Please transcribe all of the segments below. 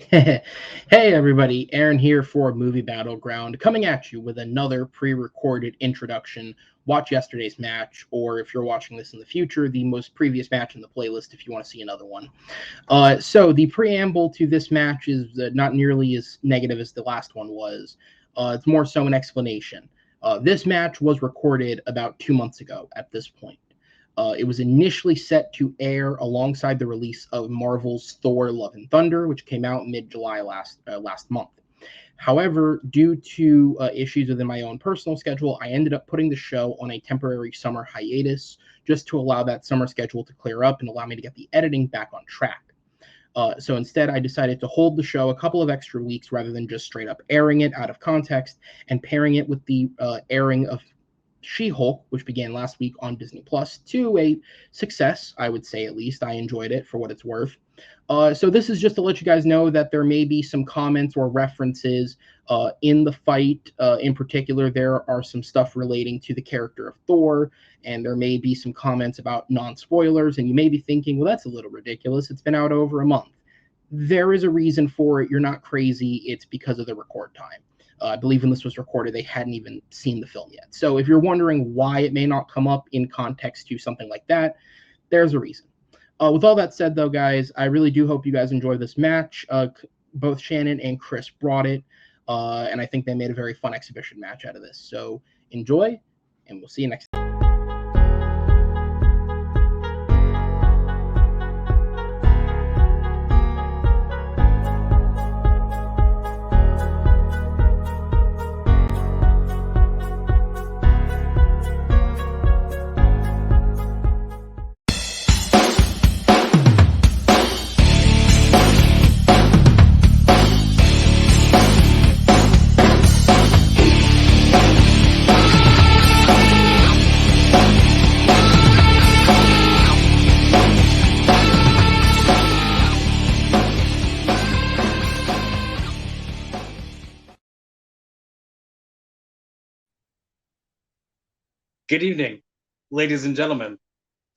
Hey everybody, Aaron here for Movie Battleground, coming at you with another pre-recorded introduction. Watch yesterday's match, or if you're watching this in the future, the most previous match in the playlist if you want to see another one. So the preamble to this match is not nearly as negative as the last one was. It's more so an explanation. This match was recorded about 2 months ago at this point. It was initially set to air alongside the release of Marvel's Thor: Love and Thunder, which came out mid-July last month. However, due to issues within my own personal schedule, I ended up putting the show on a temporary summer hiatus just to allow that summer schedule to clear up and allow me to get the editing back on track. So instead, I decided to hold the show a couple of extra weeks rather than just straight up airing it out of context and pairing it with the airing of She-Hulk, which began last week on Disney Plus, to a success, I would say at least. I enjoyed it for what it's worth. So this is just to let you guys know that there may be some comments or references in the fight. In particular, there are some stuff relating to the character of Thor, and there may be some comments about non-spoilers, and you may be thinking, well, that's a little ridiculous. It's been out over a month. There is a reason for it. You're not crazy. It's because of the record time. I believe when this was recorded, they hadn't even seen the film yet. So if you're wondering why it may not come up in context to something like that, there's a reason. With all that said, though, guys, I really do hope you guys enjoy this match. Both Shannon and Chris brought it, and I think they made a very fun exhibition match out of this. So enjoy, and we'll see you next time. Good evening, ladies and gentlemen.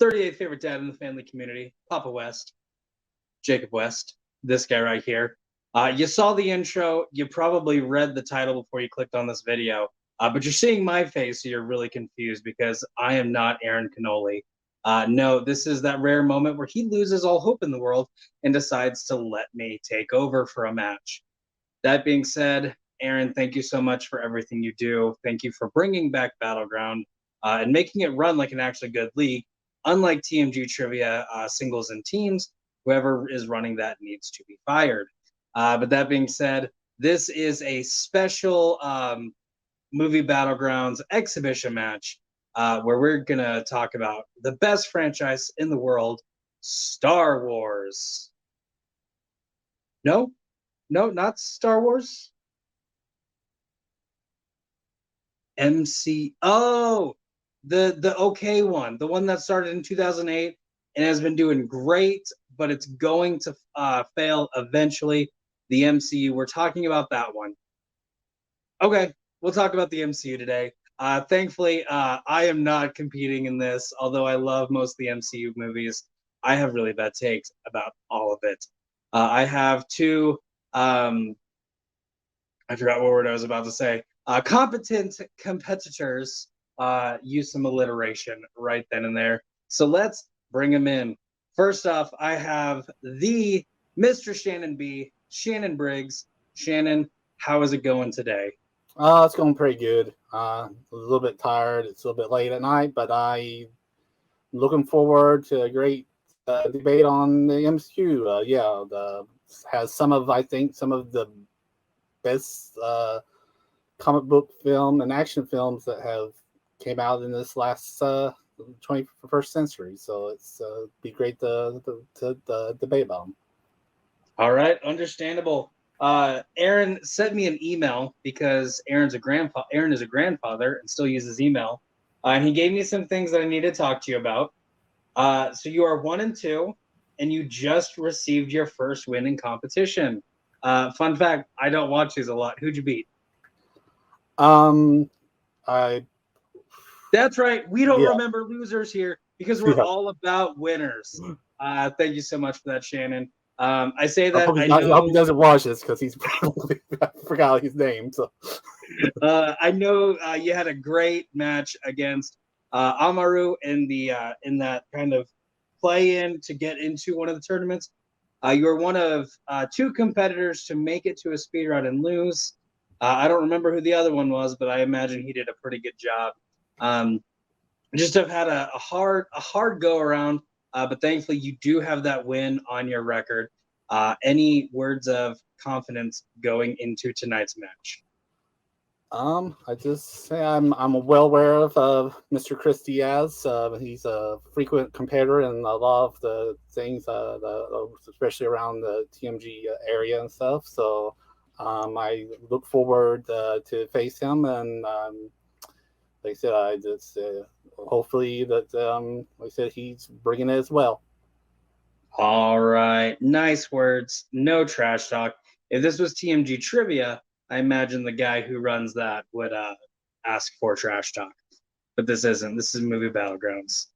38th favorite dad in the family community, Papa West, Jacob West, this guy right here. You saw the intro. You probably read the title before you clicked on this video, but you're seeing my face, so you're really confused because I am not Aaron Cannoli. No, this is that rare moment where he loses all hope in the world and decides to let me take over for a match. That being said, Aaron, thank you so much for everything you do. Thank you for bringing back Battleground and making it run like an actually good league. Unlike TMG Trivia singles and teams, whoever is running that needs to be fired. But that being said, this is a special Movie Battlegrounds exhibition match where we're going to talk about the best franchise in the world, Star Wars. No, not Star Wars. Oh, the okay one, the one that started in 2008 and has been doing great, but it's going to fail eventually. The MCU. We're talking about that one. Okay, we'll talk about the MCU today. Thankfully, I am not competing in this, although I love most of the MCU movies. I have really bad takes about all of it. I have two. I forgot what word I was about to say. Competent competitors. Use some alliteration right then and there. So let's bring them in. First off, I have the Mr. Shannon Briggs. Shannon, how is it going today? It's going pretty good. A little bit tired. It's a little bit late at night, but I'm looking forward to a great debate on the MCU. Has I think, some of the best comic book film and action films that have came out in this last 21st century. So it's be great to debate about them. All right, understandable. Aaron sent me an email because Aaron is a grandfather and still uses email. And he gave me some things that I need to talk to you about. So you are 1-2, and you just received your first win in competition. Fun fact, I don't watch these a lot. Who'd you beat? That's right. We don't remember losers here because we're all about winners. Thank you so much for that, Shannon. I say I that hope, I I hope he know. doesn't watch this because he's probably I forgot his name. So I know you had a great match against Amaru in that kind of play-in to get into one of the tournaments. You were one of two competitors to make it to a speed run and lose. I don't remember who the other one was, but I imagine he did a pretty good job. Just have had a hard go around, but thankfully you do have that win on your record. Any words of confidence going into tonight's match? I just say I'm well aware of Mr. Chris Diaz. He's a frequent competitor in a lot of the things, especially around the TMG area and stuff. So I look forward to face him, and like I said, I just hopefully that like I said, he's bringing it as well. All right. Nice words. No trash talk. If this was TMG trivia, I imagine the guy who runs that would ask for trash talk. But this isn't. This is Movie Battlegrounds.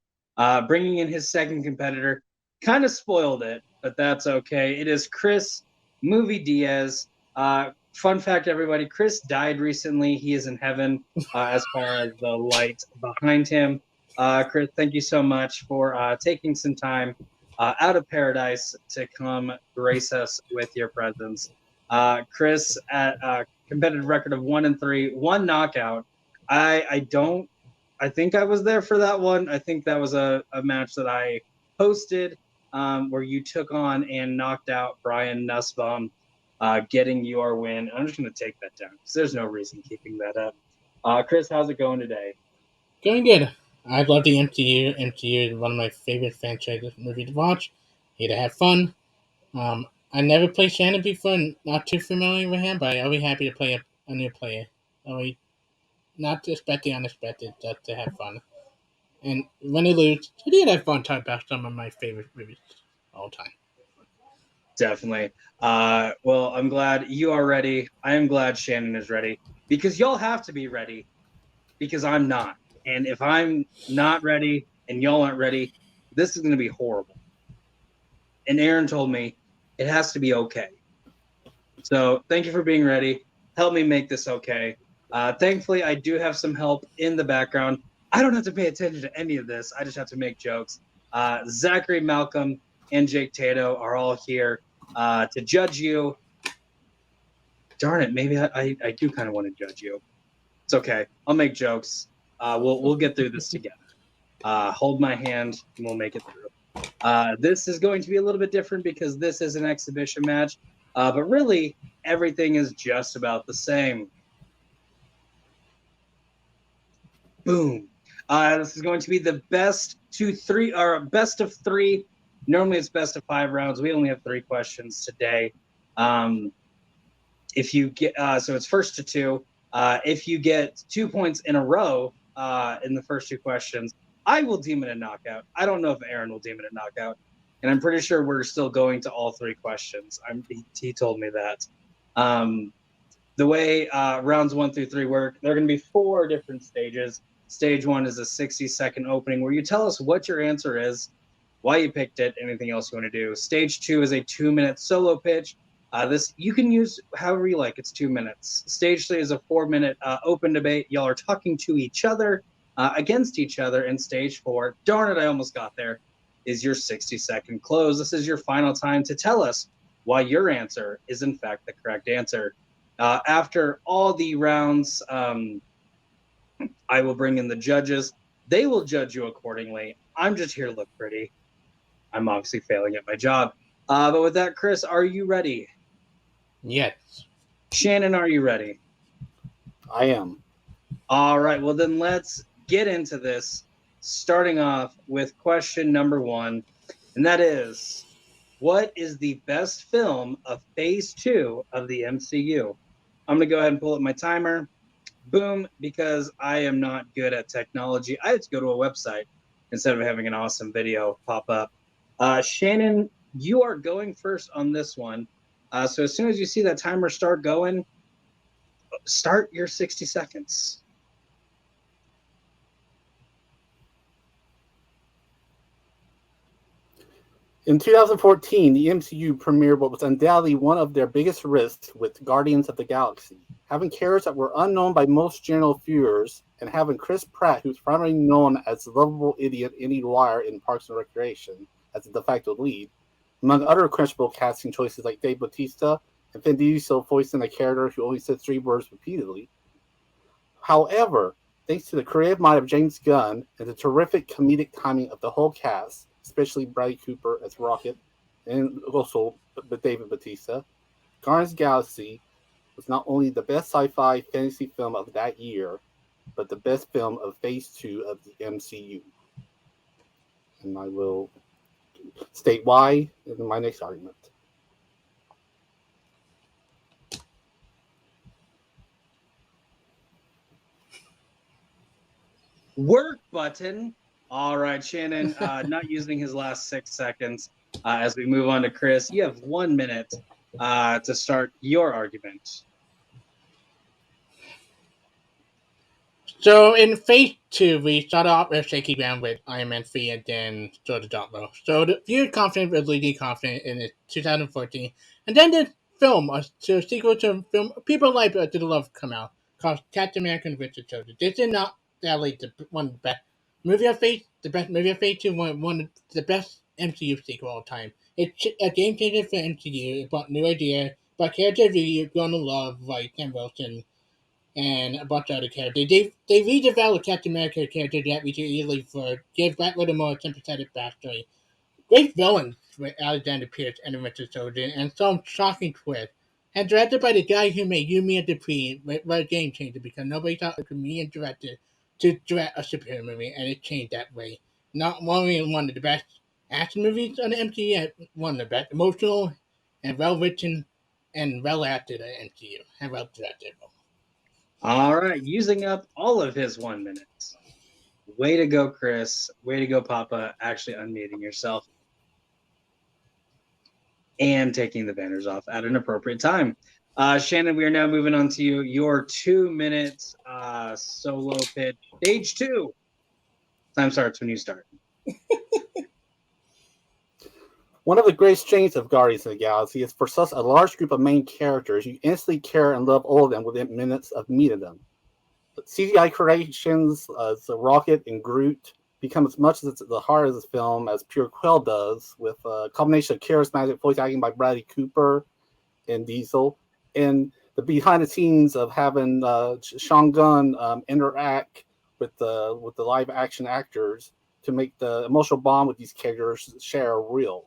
Bringing in his second competitor kind of spoiled it, but that's okay. It is Chris Movie Diaz. Fun fact, everybody, Chris died recently. He is in heaven as far as the light behind him. Chris, thank you so much for taking some time out of paradise to come grace us with your presence. Chris, at a competitive record of 1-3, one knockout. I think I was there for that one. I think that was a match that I hosted where you took on and knocked out Brian Nussbaum, getting your win. I'm just going to take that down because there's no reason keeping that up. Chris, how's it going today? Going good. I love the MCU. MCU is one of my favorite franchises movie to watch. Here to have fun. I never played Shannon before, not too familiar with him, but I'll be happy to play a new player. Always not expecting unexpected, just to have fun. And when I lose, I did have fun talking about some of my favorite movies all time. Definitely. Well, I'm glad you are ready. I am glad Shannon is ready because y'all have to be ready because I'm not. And if I'm not ready and y'all aren't ready, this is going to be horrible. And Aaron told me it has to be okay. So thank you for being ready. Help me make this okay. Thankfully, I do have some help in the background. I don't have to pay attention to any of this. I just have to make jokes. Zachary Malcolm and Jake Tato are all here to judge you. Darn it, maybe I do kind of want to judge you. It's okay. I'll make jokes. We'll get through this together. Hold my hand and we'll make it through. This is going to be a little bit different because this is an exhibition match. But really, everything is just about the same. Boom. This is going to be the best best of three. Normally it's best of 5 rounds. We only have 3 questions today. If you get so it's first to 2. If you get 2 points in a row in the first 2 questions, I will deem it a knockout. I don't know if Aaron will deem it a knockout. And I'm pretty sure we're still going to all 3 questions. He told me that. The way rounds 1 through 3 work, there are going to be 4 different stages. Stage 1 is a 60-second opening where you tell us what your answer is, why you picked it, anything else you want to do. Stage 2 is a 2-minute solo pitch. This you can use however you like. It's 2 minutes. Stage 3 is a 4-minute open debate. Y'all are talking to each other, against each other. And stage 4, darn it, I almost got there, is your 60-second close. This is your final time to tell us why your answer is in fact the correct answer. After all the rounds, I will bring in the judges. They will judge you accordingly. I'm just here to look pretty. I'm obviously failing at my job. But with that, Chris, are you ready? Yes. Shannon, are you ready? I am. All right. Well, then let's get into this, starting off with question number 1. And that is, what is the best film of Phase 2 of the MCU? I'm going to go ahead and pull up my timer. Boom, because I am not good at technology. I have to go to a website instead of having an awesome video pop up. Shannon, you are going first on this one. So as soon as you see that timer start going, start your 60 seconds. In 2014, the MCU premiered what was undoubtedly one of their biggest risks with Guardians of the Galaxy. Having characters that were unknown by most general viewers, and having Chris Pratt, who's primarily known as the lovable idiot Eddie Dwyer in Parks and Recreation, as the de facto lead, among other questionable casting choices like Dave Bautista and Vin Diesel voicing a character who only says 3 words repeatedly. However, thanks to the creative mind of James Gunn and the terrific comedic timing of the whole cast, especially Bradley Cooper as Rocket, and also David Bautista, Guardians of the Galaxy was not only the best sci-fi fantasy film of that year, but the best film of Phase 2 of the MCU. And I will state why in my next argument. Work button. All right, Shannon, not using his last 6 seconds. As we move on to Chris, you have 1 minute to start your argument. So in Phase 2, we started off with shaky ground with Iron Man 3 and then started to drop low. So the viewer confident was leading confident in it 2014. And then the film, a sequel to a film people like did love come out, called Captain America and Winter Soldier. This is not that like one of the best movie of Phase, the best movie of Phase 2, one of the best MCU sequel of all time. It's a game changer for MCU. It brought new idea, but characters you're gonna love like Sam Wilson and a bunch of other characters. They redeveloped Captain America character that we could easily for give back with a more sympathetic backstory. Great villains with Alexander Pierce and the Winter Soldier, and some shocking twist. And directed by the guy who made You, Me, and Dupree, was a game changer because nobody thought a comedian director to direct a superhero movie, and it changed that way. Not only one of the best action movies on the MCU, one of the best emotional and well written and well acted at MCU and well directed. All right, using up all of his 1 minute. Way to go, Chris. Way to go, Papa. Actually unmuting yourself and taking the banners off at an appropriate time. Shannon, we are now moving on to you. Your 2 minutes solo pitch, stage 2. Time starts when you start. One of the great strengths of Guardians of the Galaxy is for such a large group of main characters, you instantly care and love all of them within minutes of meeting them. But CGI creations, the Rocket and Groot, become as much as the heart of this film as pure Quill does, with a combination of charismatic voice acting by Bradley Cooper and Diesel, and the behind the scenes of having Sean Gunn interact with the live action actors to make the emotional bond with these characters share real.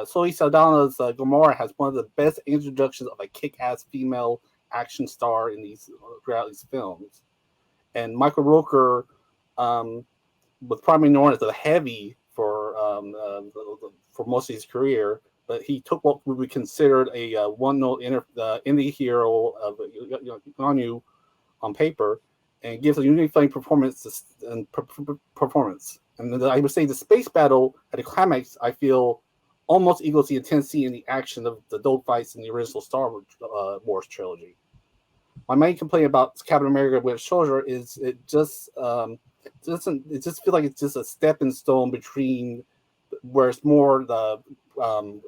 Zoe Saldana's Gamora has one of the best introductions of a kick-ass female action star in throughout these films, and Michael Rooker was primarily known as a heavy for most of his career, but he took what would be considered a one-note indie hero of Yonu on paper and gives a unifying performance. And I would say the space battle at the climax, I feel, almost equals the intensity and the action of the dogfights in the original Star Wars trilogy. My main complaint about Captain America: Winter Soldier is it just feel like it's just a stepping stone between where it's more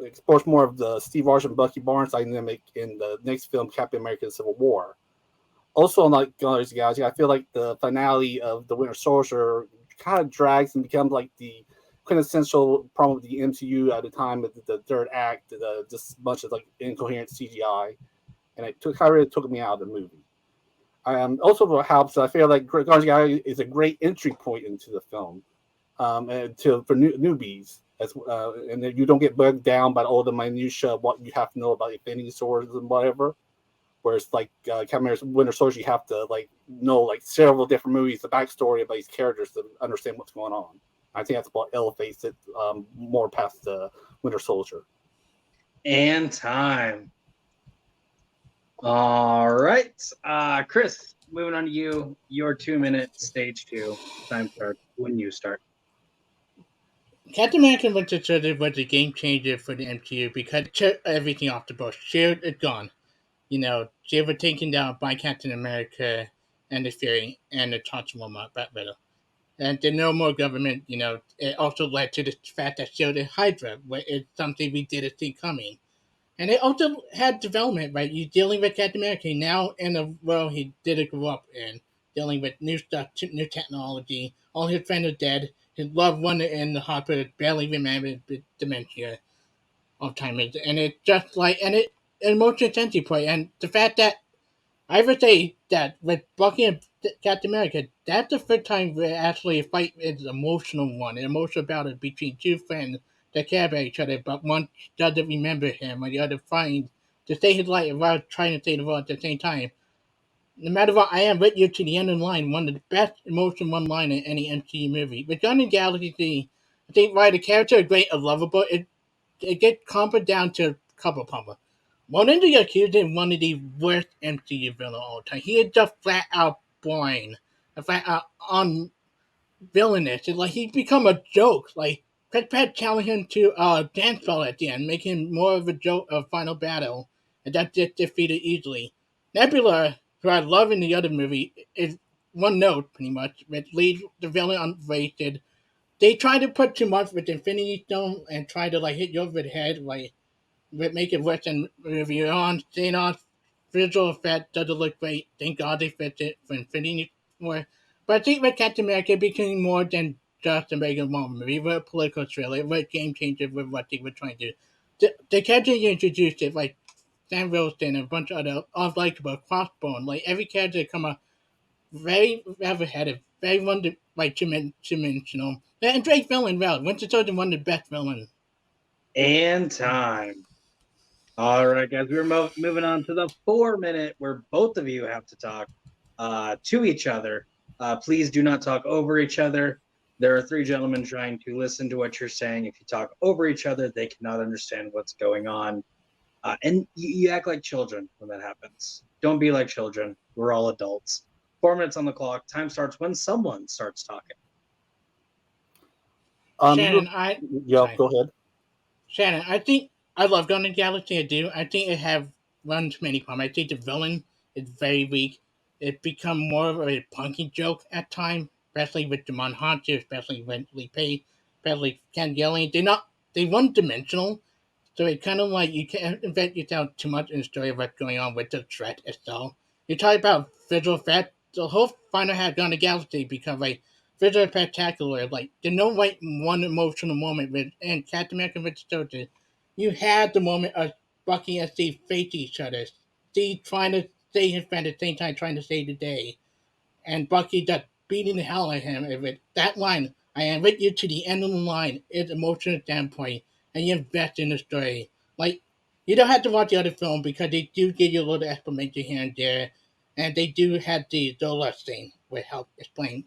explores more of the Steve Rogers and Bucky Barnes dynamic in the next film, Captain America: Civil War. Also, unlike Guardians of the Galaxy, I feel like the finale of the Winter Soldier kind of drags and becomes like the quintessential problem with the MCU at the time of the third act, just a bunch of like incoherent CGI, and it really took me out of the movie. Also, what helps, I feel like Guardians of the Galaxy is a great entry point into the film, and for newbies, and that you don't get bogged down by all the minutia of what you have to know about Infinity Swords and whatever. Whereas like Captain America: Winter Soldier, you have to know several different movies, the backstory about these characters to understand what's going on. I think that's what elevates it more past the Winter Soldier. And time. All right. Chris, moving on to you. Your 2 minute stage 2. Time starts when you start. Captain America Winter Soldier was a game changer for the MCU because it took everything off the boat. SHIELD is gone. They were taken down by Captain America and the Fury and the Toxic Woman, Black Widow. And the no more government, it also led to the fact that showed the Hydra, where it's something we didn't see coming. And it also had development, right? You're dealing with Captain America now in a world he didn't grow up in, dealing with new stuff, new technology. All his friends are dead. His loved one in the hospital barely remembers with dementia, Alzheimer's, and it's just like, and it emotional sensitive point, and the fact that I would say that with Bucky and Captain America, that's the first time where actually a fight is an emotional one, an emotional battle between two friends that care about each other, but one doesn't remember him, or the other finds to save his life while trying to save the world at the same time. No matter what, I am with you to the end of the line. One of the best emotional one-liner in any MCU movie. With Gun and Galaxy, I think while the character is great and lovable, it gets compared down to a couple pumper. One of the accused is one of the worst MCU villains of all time. He is just flat out boring, flat out villainous. It's like he's become a joke. Like Chris Pratt challenged him to a dance battle at the end, making him more of a joke of final battle, and that's just defeated easily. Nebula, who I love in the other movie, is one note pretty much, which leaves the villain unwasted. They try to put too much with Infinity Stone and try to like hit you over the head, like make it worse than Review Thanos. Visual effect doesn't look great. Thank God they fixed it for Infinity War. But I think with Captain America became more than just a regular Marvel movie. It was a political thriller. It was a game changer with what they were trying to do. The character you introduced it, like Sam Wilson and a bunch of other unlikable Crossbone, like every character come up very level-headed, very two-dimensional. And Drake villain well. Winter Soldier one of the best villains. And time. All right, guys, we're moving on to the 4-minute where both of you have to talk to each other. Please do not talk over each other. There are 3 gentlemen trying to listen to what you're saying. If you talk over each other, they cannot understand what's going on. And you act like children when that happens. Don't be like children. We're all adults. 4 minutes on the clock. Time starts when someone starts talking. Shannon, go ahead. Shannon, I think I love Gun and Galaxy. I do. I think it have run too many problems. I think the villain is very weak. It become more of a punky joke at times, especially with Demon Hunter, especially with Lee Pace, especially Ken Gillian. They one dimensional, so it kind of like you can't invent yourself too much in the story of what's going on with the threat itself. You talk about visual effects. The whole final half Gun and Galaxy becomes like visual spectacular. Like there's no like one emotional moment with and Captain America with Soldier. You had the moment of Bucky and Steve face each other. Steve trying to save his friend at the same time trying to save the day. And Bucky just beating the hell out of him. With that line, I am with you to the end of the line, is emotional standpoint, and you invest in the story. Like, you don't have to watch the other film because they do give you a little explanation here and there, and they do have the Zola thing which help explain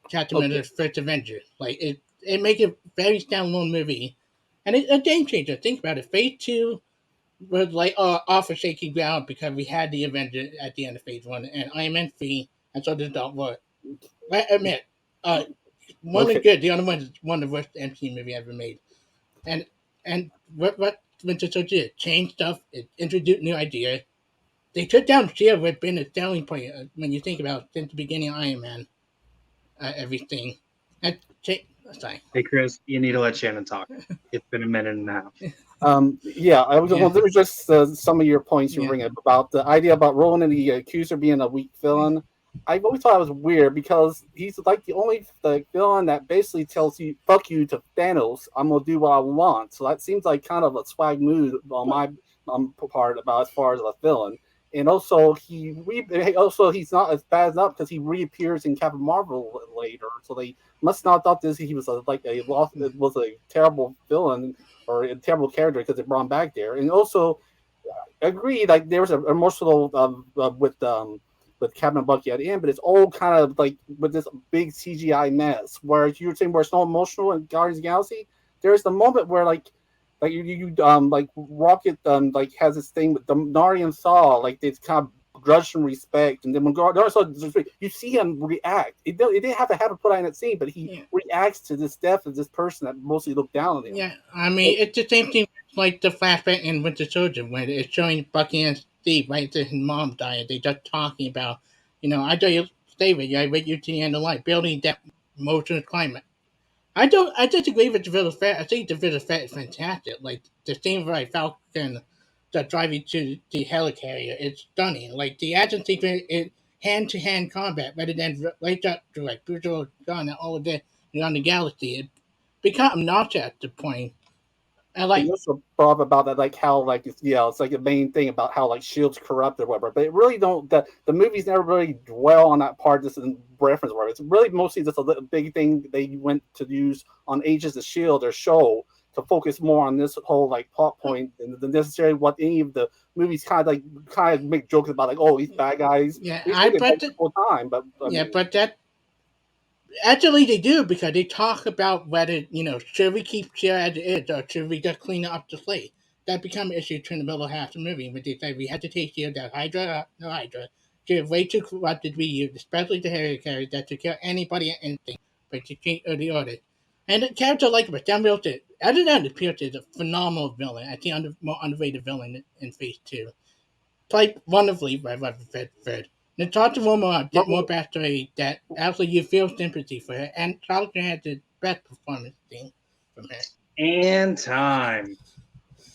Captain America's first Avenger. Like, it makes a very standalone movie, and it's a game changer. Think about it. Phase 2 was like off of shaky ground because we had the Avenger at the end of Phase 1, and Iron Man 3, and so did Dark World. I admit, one is good, the other one is one of the worst MCU movie ever made. And what Winter Soldier did, change stuff, it introduced new ideas. They took down S.H.I.E.L.D., which has been a selling point when you think about it, since the beginning of Iron Man, everything. Sorry. Hey, Chris, you need to let Shannon talk. It's been a minute and a half. Well, there was just some of your points you bring up about the idea about Rowan and the accuser being a weak villain. I've always thought it was weird because he's like the only villain that basically tells you "fuck you" to Thanos. I'm gonna do what I want. So that seems like kind of a swag move on my part about as far as a villain. And also he's not as bad up because he reappears in Captain Marvel later. So they must not thought he was a terrible villain or a terrible character because they brought him back there. And also, I agree, like there was an emotional with Captain and Bucky at the end, but it's all kind of like with this big CGI mess. Where you're saying where it's not emotional in Guardians of the Galaxy, there's the moment where like Rocket like has this thing with the Nari and Saw, like this kind of grudge and respect, and then when you see him react. It didn't have to happen put on that scene, but he reacts to this death of this person that mostly looked down on him. Yeah, I mean it's the same thing like the flashback in Winter Soldier when it's showing Bucky and Steve right after his mom died. They just talking about, I thought you stay with you. I read you to the end of life, building that emotional climate. I disagree with the visual effect. I think the visual effect is fantastic. Like the scene where Falcon that driving to the helicarrier, it's stunning. Like the action sequence, it hand to hand combat rather than right up to like brutal gun and all of that around the galaxy. It become obnoxious at the point. And They like also brought up about that, like how, like it's like the main thing about how like Shield's corrupt or whatever. But it really don't. The movies never really dwell on that part, just in reference. Whatever. It's really mostly just a big thing they went to use on Agents of Shield or show to focus more on this whole like plot point than necessarily what any of the movies kind of make jokes about, like, oh, these bad guys. yeah, These I get but the whole time, but I yeah, mean, but that actually they do because they talk about whether should we keep Shield as it is or should we just clean up the slate. That become an issue during the middle half of the movie when they say we had to take Shield out Hydra, no Hydra. Shield way too corrupted to be used, especially the Harry carriers that to kill anybody and anything, but to treat the order. And the character like Sam Wilson, other than the Pierce, is a phenomenal villain. I think more underrated villain in Phase 2. Played wonderfully by Robert Redford. Natasha Romanoff did more backstory that absolutely you feel sympathy for her, and Charlton had the best performance scene from her. And time.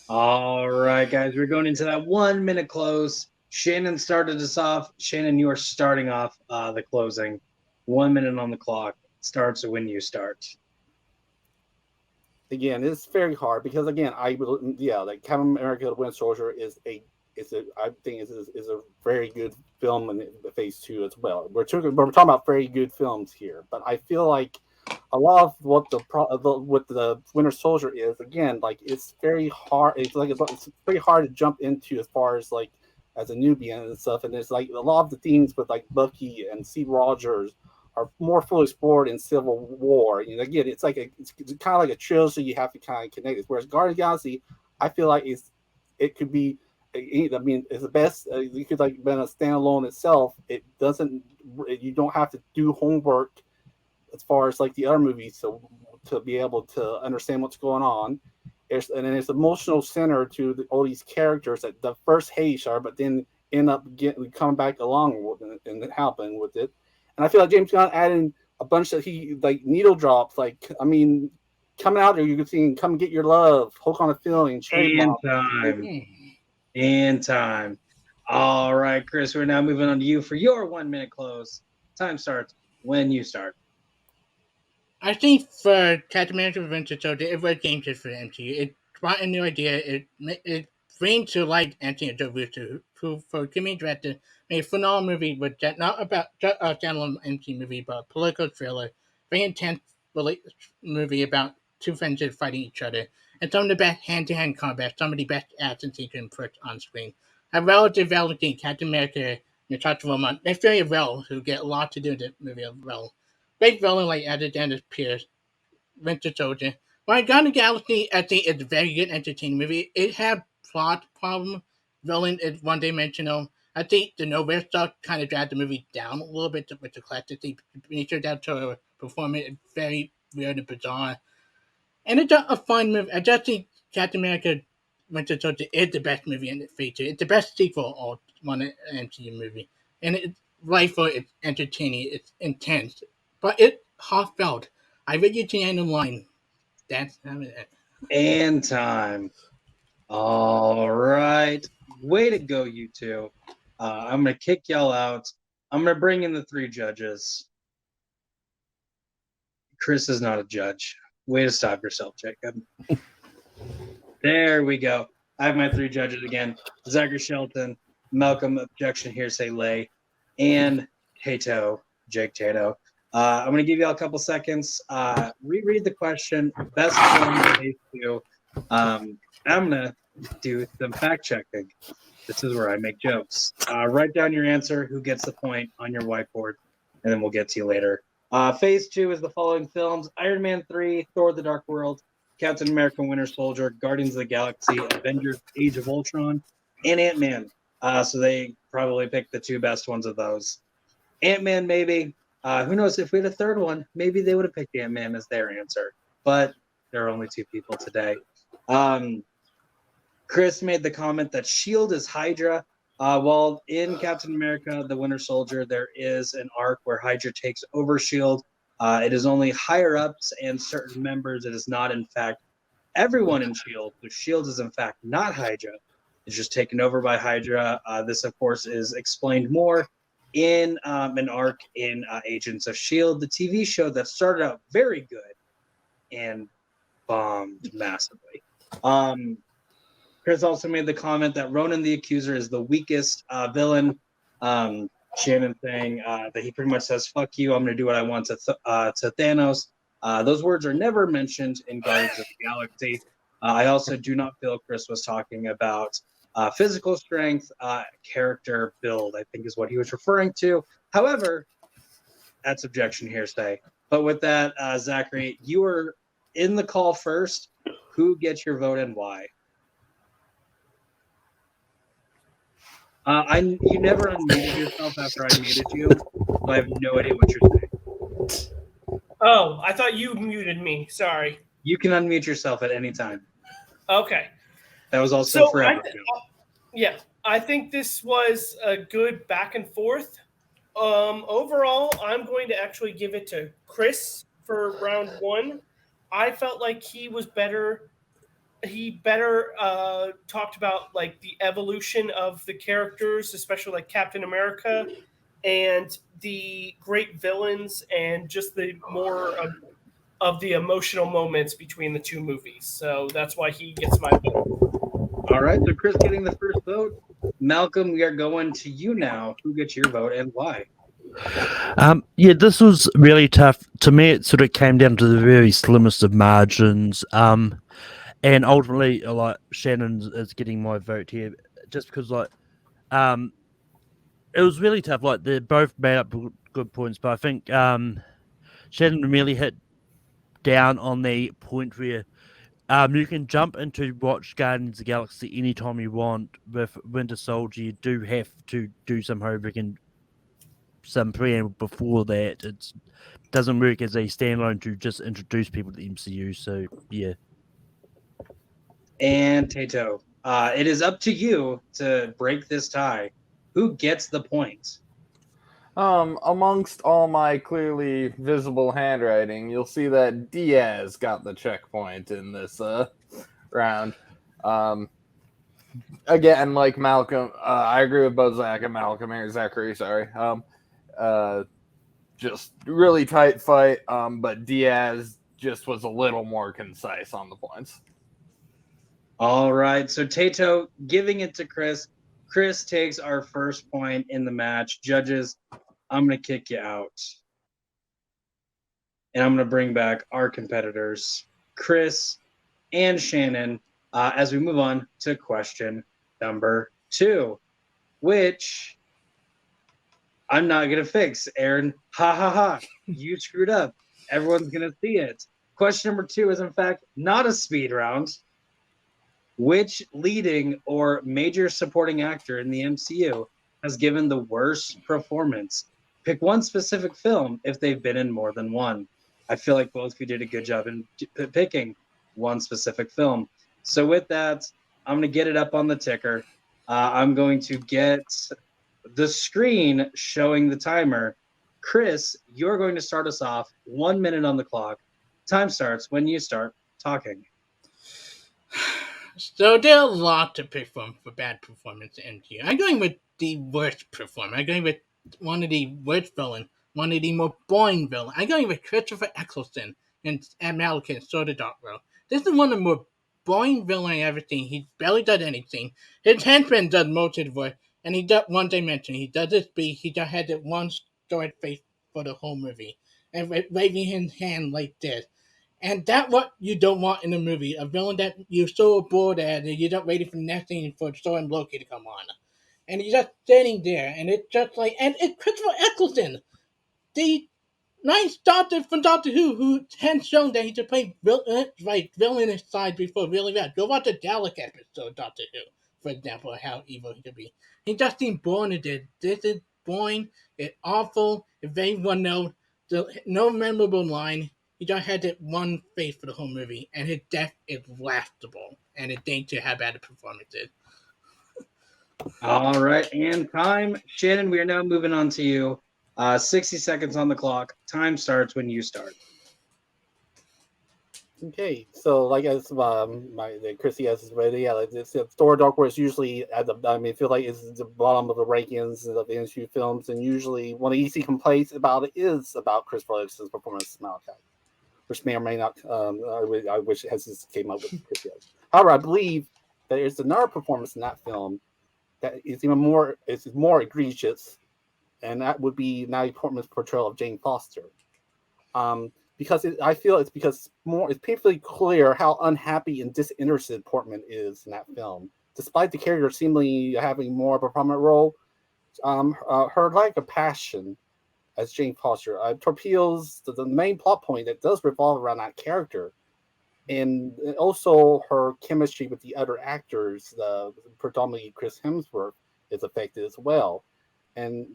All right, guys, we're going into that 1 minute close. Shannon started us off. Shannon, you are starting off the closing. 1 minute on the clock starts when you start. again, it's very hard because again, like Captain America: The Winter Soldier is a I think is a very good film in the Phase 2 as well. We're talking about very good films here, but I feel like a lot of what with the Winter Soldier is, again, like it's very hard. It's very hard to jump into as far as like as a newbie and stuff. And there's like a lot of the themes with like Bucky and Steve Rogers are more fully explored in Civil War. Again, it's kind of like a trilogy you have to kind of connect it. Whereas Guardians of the Galaxy, I feel like it could be. I mean, it's the best. You could like been a standalone itself. It doesn't. You don't have to do homework as far as like the other movies to be able to understand what's going on. And then it's emotional center to all these characters that the first hate each other, but then end up coming back along with it and happen with it. And I feel like James Gunn adding a bunch of like needle drops, like, I mean, coming out there, you can see "Come Get Your Love," "Hook on a Feeling," "Cherry And Bomb." time. And time. All right, Chris, we're now moving on to you for your 1 minute close. Time starts when you start. I think for Captain America: Winter Soldier, it was game changer for the MCU. It brought a new idea. It brings to light Anthony Russo, who for Jimmy director made a phenomenal movie with that not about just a standalone MCU movie, but a political thriller, very intense movie about two friends that fighting each other, and some of the best hand-to-hand combat, some of the best action sequences put on screen. A relative validity Captain America, Natasha Romanoff, they're very well, who get a lot to do with the movie as well. Great villain like Alexander Pierce, Winter Soldier. When I got the Galaxy, I think it's a very good entertaining movie. It had plot problem. Villain is one dimensional. I think the nowhere stuff kind of dragged the movie down a little bit with the classic nature down to her performance. It's very weird and bizarre. And it's a fun movie. I just think Captain America Winter Soldier is the best movie in the feature. It's the best sequel of one MCU movie. And it's rightful, it's entertaining, it's intense. But it's heartfelt. I read you to the end of the line. That's it. And time. All right. Way to go, you two. I'm going to kick y'all out. I'm going to bring in the three judges. Chris is not a judge. Way to stop yourself, Jacob. There we go. I have my three judges again. Zachary Shelton, Malcolm Objection Hearsay Lay, and Tato, Jake Tato. I'm going to give you all a couple seconds. Reread the question. Best film phase 2. I'm going to do some fact checking. This is where I make jokes. Write down your answer, who gets the point on your whiteboard, and then we'll get to you later. Phase 2 is the following films: Iron Man 3, Thor: The Dark World, Captain America: Winter Soldier, Guardians of the Galaxy, Avengers: Age of Ultron, and Ant-Man. So they probably picked the two best ones of those. Ant-Man, maybe. Who knows? If we had a third one, maybe they would have picked Ant-Man as their answer. But there are only two people today. Chris made the comment that S.H.I.E.L.D. is Hydra. While in Captain America: The Winter Soldier, there is an arc where Hydra takes over S.H.I.E.L.D. It is only higher ups and certain members. It is not, in fact, everyone in S.H.I.E.L.D. But S.H.I.E.L.D. is, in fact, not Hydra. It's just taken over by Hydra. This, of course, is explained more in an arc in Agents of S.H.I.E.L.D., the TV show that started out very good and bombed massively. Chris also made the comment that Ronan the Accuser is the weakest villain. Shannon saying that he pretty much says, fuck you, I'm going to do what I want to Thanos. Those words are never mentioned in Guardians of the Galaxy. I also do not feel Chris was talking about physical strength, character build, I think is what he was referring to. However, that's objection hearsay. But with that, Zachary, you were in the call first. Who gets your vote and why? You never unmuted yourself after I muted you, so I have no idea what you're saying. Oh, I thought you muted me. Sorry. You can unmute yourself at any time. Okay. That was also forever ago. Yeah, I think this was a good back and forth. Overall, I'm going to actually give it to Chris for round one. I felt like he was better. He better talked about like the evolution of the characters, especially like Captain America and the great villains, and just the more of the emotional moments between the two movies. So that's why he gets my vote. All right, so Chris getting the first vote. Malcolm, we are going to you now. Who gets your vote and why? Yeah, this was really tough. To me, it sort of came down to the very slimmest of margins. And ultimately, like, Shannon is getting my vote here, just because, like, it was really tough. Like, they both made up good points, but I think Shannon really hit down on the point where you can jump into watch Guardians of the Galaxy anytime you want. With Winter Soldier, you do have to do some homework and some preamble before that. It doesn't work as a standalone to just introduce people to the MCU. So yeah. And Tato, it is up to you to break this tie. Who gets the point? Amongst all my clearly visible handwriting, you'll see that Diaz got the checkpoint in this round. Again, like Malcolm, I agree with both Zach and Malcolm here. Zachary, sorry. Just really tight fight, but Diaz just was a little more concise on the points. All right, so Tato giving it to Chris. Chris takes our first point in the match. Judges, I'm going to kick you out. And I'm going to bring back our competitors, Chris and Shannon, as we move on to question number 2, which I'm not going to fix. Aaron, ha ha ha, you screwed up. Everyone's going to see it. Question number 2 is, in fact, not a speed round. Which leading or major supporting actor in the MCU has given the worst performance? Pick one specific film if they've been in more than one. I feel like both of you did a good job in picking one specific film. So with that, I'm going to get it up on the ticker. I'm going to get the screen showing the timer. Chris, you're going to start us off. 1 minute on the clock. Time starts when you start talking. So there are a lot to pick from for bad performance in MCU. I'm going with the worst performer. I'm going with one of the worst villain, one of the more boring villain. I'm going with Christopher Eccleston and Malekith, Sword of Dark World. This is one of the more boring villain I've ever seen. He barely does anything. His henchman does most of the work, and he does one dimension. He does his speed. He just had that one stored face for the whole movie, and waving his hand like this. And that's what you don't want in a movie. A villain that you're so bored at and you're not waiting for the next thing for Thor and Loki to come on. And he's just sitting there, and it's just like, and it's Christopher Eccleston, the nice doctor from Doctor Who has shown that he can play villainous side before really bad. Go watch the Dalek episode of Doctor Who, for example, of how evil he could be. He just seemed boring to this. This is boring, it's awful, it's very one note, no memorable line. He just had that one face for the whole movie, and his death is laughable, and it ain't to how bad the performance is. All right, and time. Shannon, we are now moving on to you. 60 seconds on the clock. Time starts when you start. Okay, so like as Chrissy has ready, yeah, like this Thor: Dark World is usually at the. I mean, I feel like it's the bottom of the rankings of the MCU films, and usually one of the easy complaints about it is about Chris Rock's performance as Malachi, which may or may not. I wish it has just came up with Chrissy. However, I believe that there's another performance in that film that is even more. It's more egregious, and that would be Natalie Portman's portrayal of Jane Foster. Because I feel it's it's painfully clear how unhappy and disinterested Portman is in that film. Despite the character seemingly having more of a prominent role, her lack of passion as Jane Foster torpedoes the main plot point that does revolve around that character, and also her chemistry with the other actors, predominantly Chris Hemsworth, is affected as well, and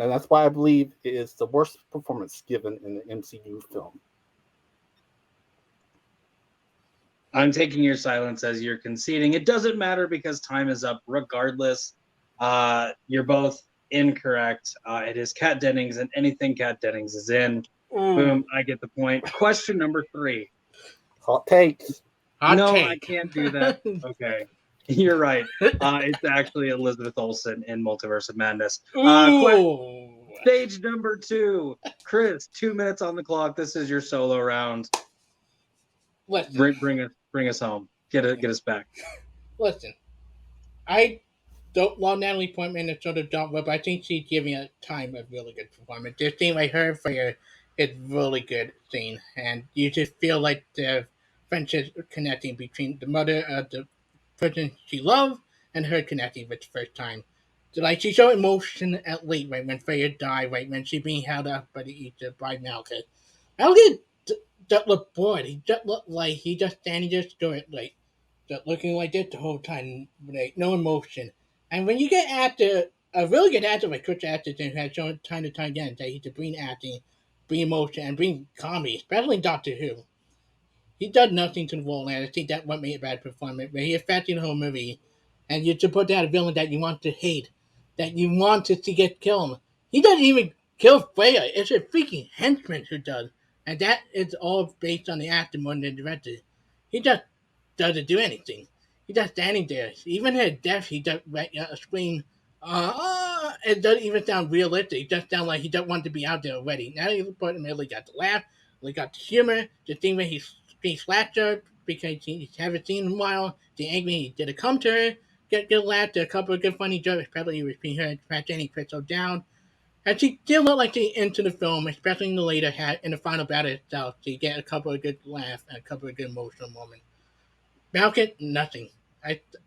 that's why I believe it is the worst performance given in the MCU film. I'm taking your silence as you're conceding. It doesn't matter because time is up regardless. You're both incorrect. It is Kat Dennings, and anything Kat Dennings is in. Boom, I get the point. Question number 3. Hot takes. I can't do that. Okay. You're right. It's actually Elizabeth Olsen in Multiverse of Madness. Stage number 2. Chris, 2 minutes on the clock. This is your solo round. Bring us home. Get us back. Listen, I don't love Natalie Portman and sort of don't, but I think she's giving a time a really good performance. This scene I heard for you is really good scene, and you just feel like the friendship connecting between the mother of the person she loved and her connecting for the first time. So, like, she showed emotion at late, right, when Freya died, right, when she being held up by the Egypt by Malcolm. Malcolm just looked bored. He just looked like he just standing there still, like, just looking like this the whole time, like, no emotion. And when you get a really good actor like Chris Atherton, who has shown time to time again that he can bring acting, bring emotion, and bring comedy, especially in Doctor Who. He does nothing to the role, and I think that's what made it a bad performance. But he affected the whole movie, and you to put out a villain that you want to hate, that you want to see get killed. He doesn't even kill Freya. It's a freaking henchman who does, and that is all based on the actor more than the director. He just doesn't do anything. He just standing there. Even at death, he does scream. It doesn't even sound realistic. It just sounds like he doesn't want to be out there already. Now he's putting really got the laugh, really got the humor, the thing when he slapped her because he haven't seen in a while. The angry he did a come to her, get laughed, a couple of good funny jokes, especially between her and Jenny Crystal down. And she still looked like she into the film, especially in the later hat in the final battle itself. She get a couple of good laughs and a couple of good emotional moments. Malekith, nothing.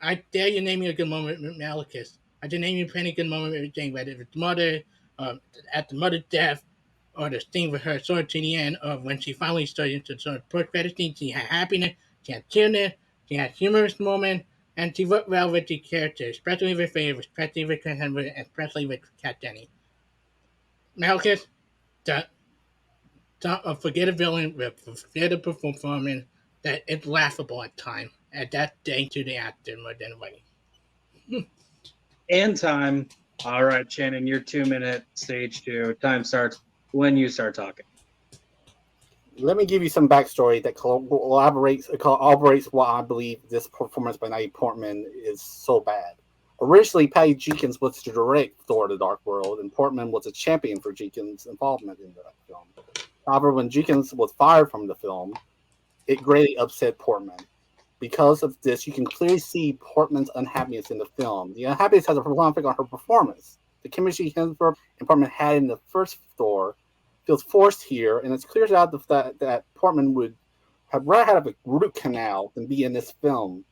I dare you name me a good moment with Malekith. I did name you plenty good moment with Jane, whether it's mother, at the mother's death, or the scene with her sword to the end, or when she finally started to sort of post-credit scene. She had happiness, she had tearness, she had humorous moment, and she worked well with the characters, especially with Faye, especially with Chris Henry, and especially with Kat Denny. Malekith, forget a villain, forget a performance that it's laughable at times. And that's day to the actor more than anybody. And time. All right, Shannon, your 2 minute stage 2. Time starts when you start talking. Let me give you some backstory that corroborates why I believe this performance by Natalie Portman is so bad. Originally, Patty Jenkins was to direct Thor: The Dark World, and Portman was a champion for Jenkins' involvement in the film. However, when Jenkins was fired from the film, it greatly upset Portman. Because of this, you can clearly see Portman's unhappiness in the film. The unhappiness has a profound effect on her performance. The chemistry Hemsworth and Portman had in the first Thor feels forced here, and it's clear out that Portman would have rather had a root canal than be in this film.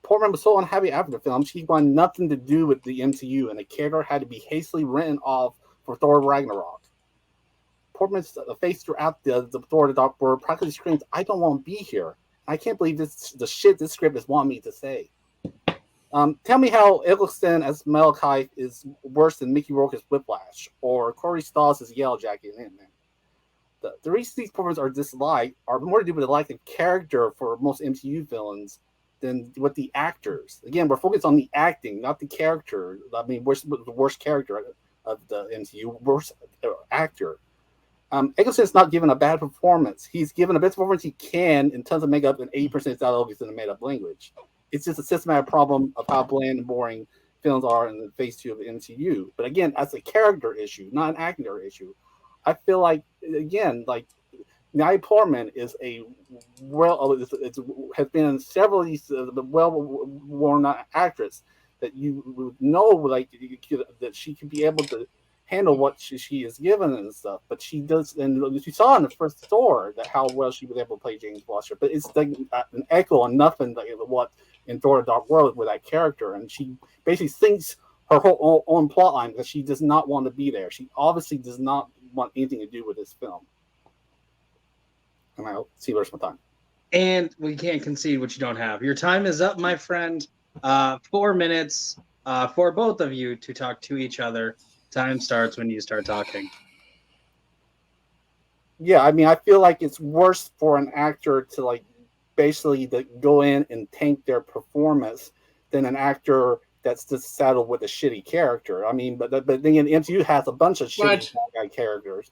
Portman was so unhappy after the film, she wanted nothing to do with the MCU, and the character had to be hastily written off for Thor Ragnarok. Portman's face throughout the Thor: The Dark World practically screams, "I don't want to be here. I can't believe the shit this script is wanting me to say." Tell me how Eccleston as Malachi is worse than Mickey Rourke's Whiplash, or Corey Stoll's as Yellow Jacket in Ant-Man. The reason these performances are disliked are more to do with the lack of character for most MCU villains than with the actors. Again, we're focused on the acting, not the character. I mean, the worst character. of the MCU, worst actor. Eggleston's not given a bad performance. He's given the best performance he can in terms of makeup, and 80% of dialogue is in the made-up language. It's just a systematic problem of how bland and boring films are in the phase 2 of the MCU. But again, that's a character issue, not an actor issue. I feel like, again, like Natalie Portman is has been in several of these well-worn actress that you would know like that she could be able to handle what she is given and stuff, but she does, and you saw in the first Thor that how well she was able to play James Washer. But it's like an echo on nothing like what in Thor: The Dark World with that character, and she basically sinks her whole own plot line because she does not want to be there. She obviously does not want anything to do with this film. And I'll see where's my time. And we can't concede what you don't have. Your time is up, my friend. 4 minutes for both of you to talk to each other. Time starts when you start talking. Yeah, I mean, I feel like it's worse for an actor to like basically to go in and tank their performance than an actor that's just saddled with a shitty character. I mean, but then MCU has a bunch of shitty guy characters.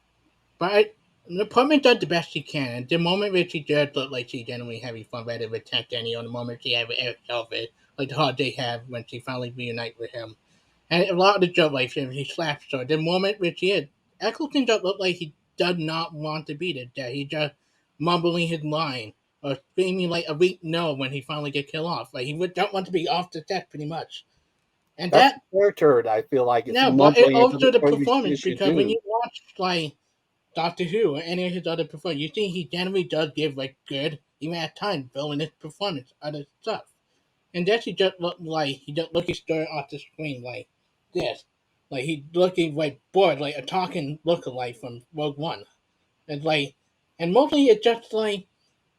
But the Portman does the best she can. And the moment where she does look like she's genuinely having fun rather than attack Danny, on the moment she has Eric Elvis, like the hard they have when she finally reunites with him. And a lot of the joke, like he slaps her. The moment where she is, Eccleston does look like he does not want to be there. That he just mumbling his line or screaming like a weak no when he finally gets killed off. Like he don't want to be off the set pretty much. And that's the character I feel like it's but it also the performance because when you watch like Doctor Who or any of his other performances, you see he generally does give like good, even at times, villainous performance, other stuff. And then he just looked like he just looking straight off the screen like this. Like he looking like bored, like a talking lookalike from Rogue One. And like and mostly it's just like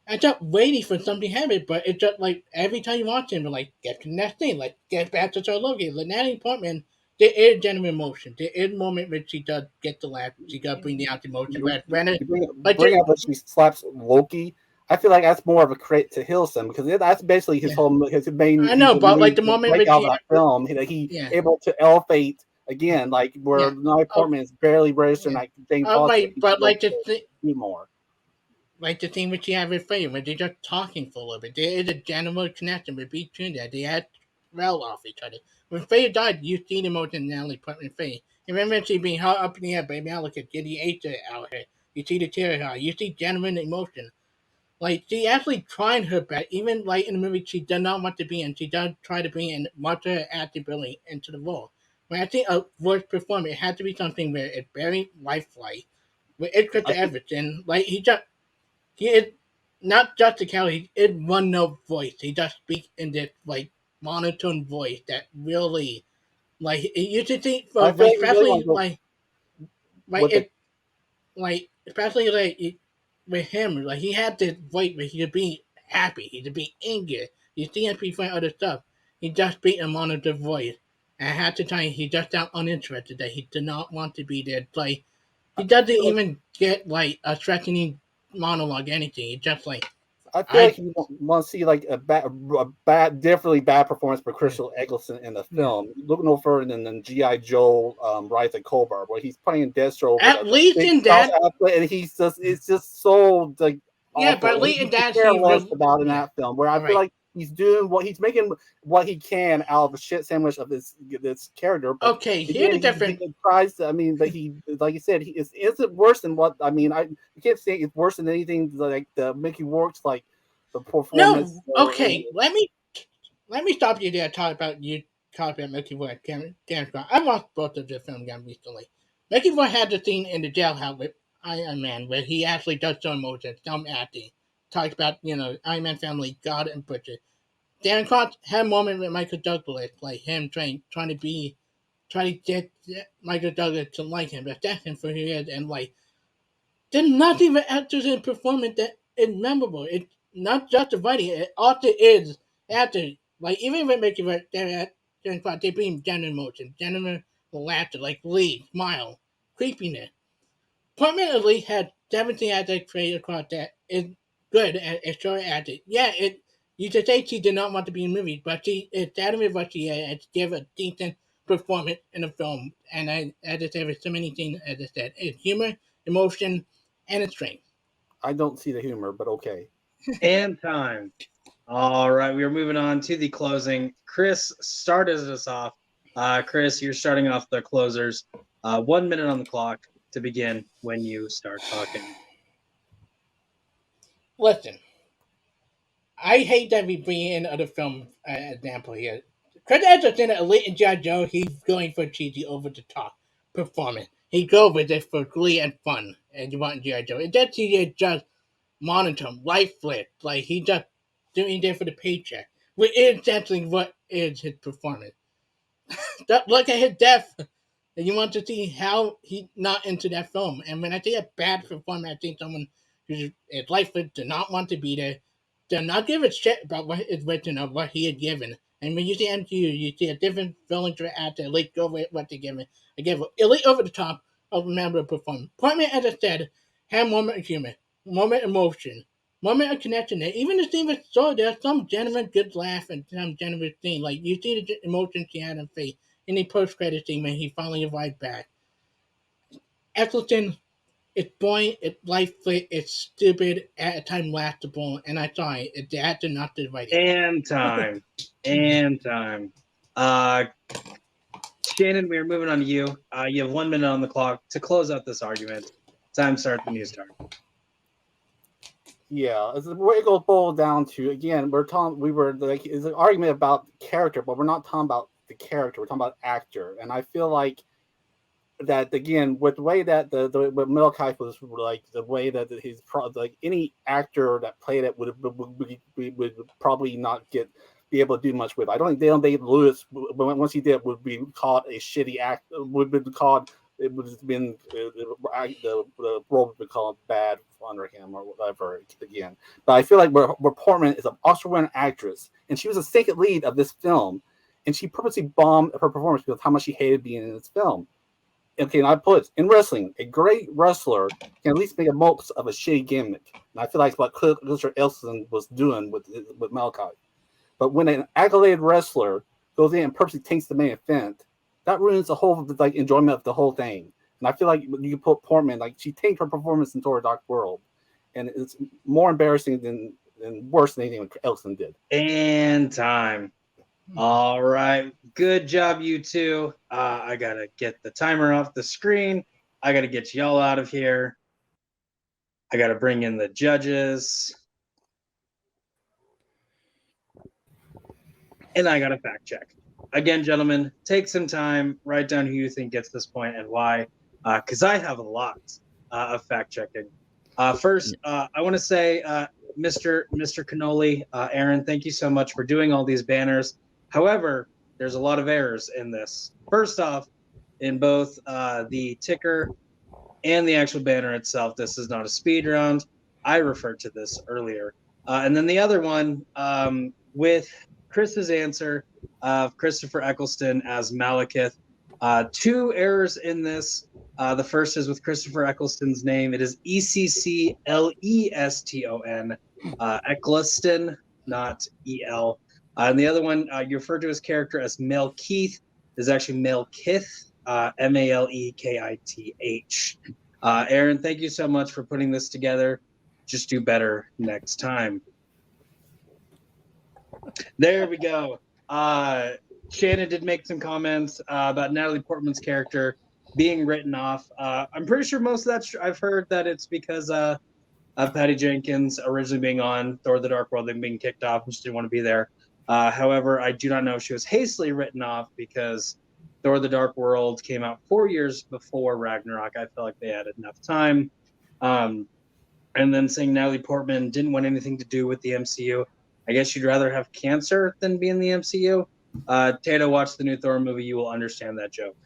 I just waiting for something to happen, but it's just like every time you watch him, like get to the next thing, like get back to Sir Loki. Like Natalie Portman, there is genuine emotion. There is a moment when she does get the laugh. She does bring the out emotion. But bring up that she slaps Loki. I feel like that's more of a credit to Hilson because that's basically his whole his main. I know, but like the moment when that film, he able to elevate again, like where Natalie Portman is barely registering like Jane Foster. Right, but like to do more. Like the thing which you have with Faye, when they're just talking for a little bit. There is a general connection between that. They had well off each other. When Faye died, you see the emotion in Natalie Portman and Faye. And remember she being held up in the air, baby, I look at Giddy Acer out here. You see the tear out. You see genuine emotion. Like, she actually tried her best. Even, like, in the movie she does not want to be in, she does try to bring in much of her acting ability into the role. When I think a voice performance, it had to be something where it's very lifelike. Where it's Chris Evans. And, like, he is not just a character, he is one note voice. He just speaks in this, like, monotone voice that really, like, you should think, especially, especially, like, with him, like he had this voice where he could be happy, he could be angry. You see him before other stuff. He just beat a monotone voice. And I had to tell you, he just sound uninterested, that he did not want to be there. Like he doesn't even get like a threatening monologue, anything. He just like I feel like you want to see like a definitely bad performance for Crystal Eccleston in the film. Look no further than G.I. Joe Rise of Cobra, where he's playing Deathstroke. At least in that, and it's just so like yeah, but at least in that, about in that film, where I feel like he's doing he's making what he can out of a shit sandwich of this character. But okay, here's the difference. He tries to, I mean, but he, like you said, is it worse than what? I mean, you can't say it's worse than anything like the Mickey Rourke's like the performance. No, okay, let me stop you there. Talk about Mickey Rourke, Cameron. I watched both of the films recently. Mickey Rourke had the scene in the jailhouse with Iron Man where he actually does some emotion, some acting. Talks about, Iron Man family, God and Butcher. Darren Cross had a moment with Michael Douglas, like him trying to get Michael Douglas to like him, accept him for who he is, and like, there's not even actors in performance that is memorable. It's not just the writing, it also is actors. Like, even with Mickey Rourke, Darren Cross, they bring genuine emotion, genuine laughter, like glee, smile, creepiness. Portman at least had 17 actors created across that is good and short acted. Yeah, you should say she did not want to be in movies, but she is adamant what she had and she gave a decent performance in a film. And I just have so many things, as I said, it's humor, emotion, and its strength. I don't see the humor, but okay. And time. All right, we are moving on to the closing. Chris started us off. Chris, you're starting off the closers. 1 minute on the clock to begin when you start talking. Listen, I hate that we bring in other film example here. Chris Edwards in Elite and G.I. Joe, he's going for cheesy, over the top performance. He go with it for glee and fun, and you want G.I. Joe. And that he is just monotone, lifeless, like he just doing it for the paycheck. Which is essentially what is his performance. Look at his death, and you want to see how he's not into that film. And when I say a bad performance, I think someone who's lifeless does not want to be there, does not give a shit about what is written or what he is given. And when you see MCU, you see a different villain to add to Elite go with what they give it. I give Elite over the top of memorable performance. Portman, as I said, had moment of humor, moment of emotion, moment of connection there. Even the scene with Sword, there's some genuine good laugh and some genuine scene. Like, you see the emotion she had in face in the post-credit scene when he finally arrived back. Eccleston, it's boring, it's lifeless, it's stupid, at a time laughable, and I thought it had to not the right. And time. And time. Shannon, we are moving on to you. You have 1 minute on the clock to close out this argument. Time starts when you start. Yeah, it's the way it goes boiled down to, again, it's an argument about character, but we're not talking about the character, we're talking about actor. And I feel like that, again, with the way that what Malachi was like, the way that he's like, any actor that played it would probably not be able to do much with. I don't think Dale Day-Lewis, once he did, would be called a shitty act. Would be called, it would have been the role would be called bad under him or whatever. Again, but I feel like where Portman is an Oscar-winning actress, and she was a second lead of this film, and she purposely bombed her performance because of how much she hated being in this film. Okay, and I put in wrestling, a great wrestler can at least make a most of a shitty gimmick, and I feel like what Mr. Elson was doing with Malachi. But when an accoladed wrestler goes in and purposely tanks the main event, that ruins the whole enjoyment of the whole thing. And I feel like you put Portman, like, she tanked her performance in Thor: Dark World, and it's more embarrassing than worse than anything Elson did. And time. All right, good job, you two. I gotta get the timer off the screen. I gotta get y'all out of here. I gotta bring in the judges, and I gotta fact check. Again, gentlemen, take some time, write down who you think gets this point and why, because I have a lot of fact checking. First, I want to say, Mr. Cannoli, Aaron, thank you so much for doing all these banners. However, there's a lot of errors in this. First off, in both the ticker and the actual banner itself, this is not a speed round. I referred to this earlier. And then the other one, with Chris's answer of Christopher Eccleston as Malekith. Two errors in this. The first is with Christopher Eccleston's name. It is Eccleston, Eccleston, not E-L. And the other one, you referred to his character as Malekith, is actually Malekith, Malekith. Aaron, thank you so much for putting this together. Just do better next time. There we go. Shannon did make some comments about Natalie Portman's character being written off. I'm pretty sure most of that I've heard that it's because of Patty Jenkins originally being on Thor: The Dark World and being kicked off and she didn't want to be there. However, I do not know if she was hastily written off because Thor: The Dark World came out 4 years before Ragnarok. I felt like they had enough time. And then saying Natalie Portman didn't want anything to do with the MCU. I guess you'd rather have cancer than be in the MCU. Tato, watch the new Thor movie. You will understand that joke.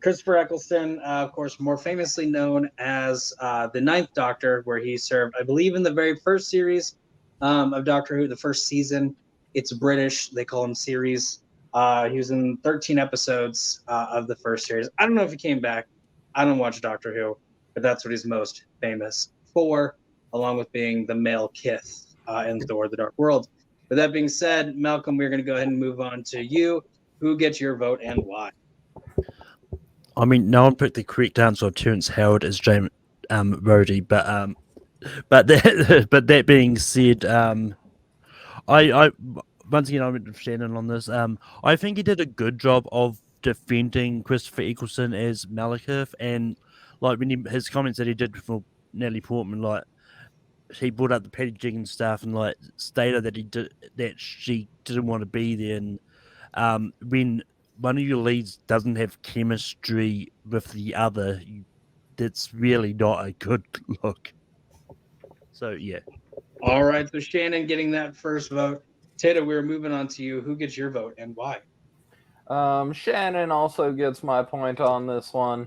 Christopher Eccleston, of course, more famously known as the Ninth Doctor, where he served, I believe, in the very first series of Doctor Who, the first season. It's British. They call him series. He was in 13 episodes of the first series. I don't know if he came back. I don't watch Doctor Who, but that's what he's most famous for, along with being the Malekith in Thor: The Dark World. With that being said, Malcolm, we're going to go ahead and move on to you. who gets your vote and why? I mean, no one picked the correct answer of Terrence Howard as James Rhodey, but that being said, I once again I went with Shannon on this. I think he did a good job of defending Christopher Eccleston as Malekith, and like his comments that he did for Natalie Portman, like he brought up the Patty Jenkins stuff and like stated that she didn't want to be there, and when one of your leads doesn't have chemistry with the other, that's really not a good look. So yeah. All right, so Shannon getting that first vote. Tata, we're moving on to you. Who gets your vote and why? Shannon also gets my point on this one.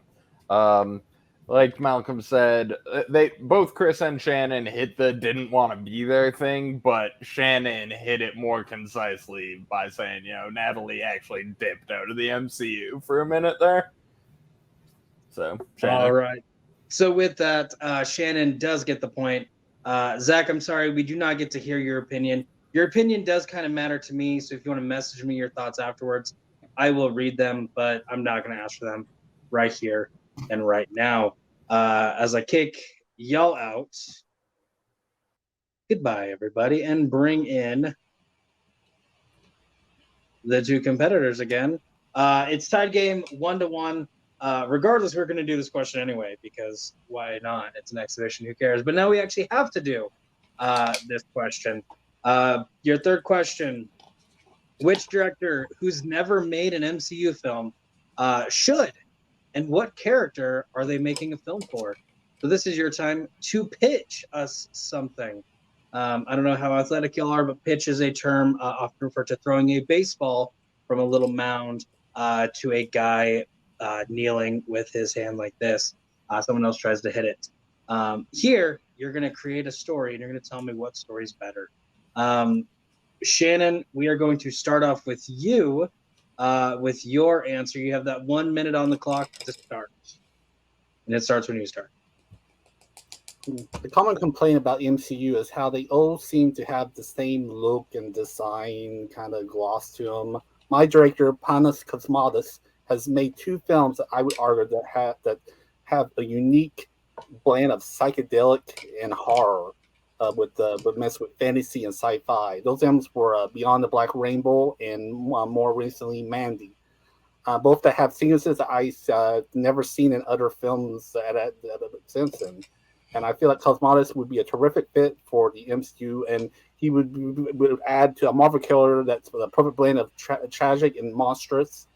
Like Malcolm said, they both Chris and Shannon hit the didn't want to be there thing, but Shannon hit it more concisely by saying, Natalie actually dipped out of the MCU for a minute there. So, Shannon. All right. So with that, Shannon does get the point. Zach, I'm sorry, we do not get to hear your opinion. Your opinion does kind of matter to me, so if you want to message me your thoughts afterwards, I will read them, but I'm not going to ask for them right here and right now. As I kick y'all out, goodbye, everybody, and bring in the two competitors again. It's tied game 1-1. Regardless, we're going to do this question anyway, because why not? It's an exhibition. Who cares? But now we actually have to do this question. Your third question, which director who's never made an MCU film should, and what character are they making a film for? So this is your time to pitch us something. I don't know how athletic you are, but pitch is a term often referred to throwing a baseball from a little mound to a guy kneeling with his hand like this. Someone else tries to hit it. Here, you're going to create a story, and you're going to tell me what story's better. Shannon, we are going to start off with you with your answer. You have that 1 minute on the clock to start. And it starts when you start. The common complaint about MCU is how they all seem to have the same look and design kind of gloss to them. My director, Panos Cosmatos, has made two films that I would argue that have a unique blend of psychedelic and horror with mess with fantasy and sci-fi. Those films were Beyond the Black Rainbow and more recently Mandy. Both that have sequences that I've never seen in other films that since then. And I feel like Cosmatos would be a terrific fit for the MCU, and he would add to a Marvel killer that's a perfect blend of tragic and monstrous,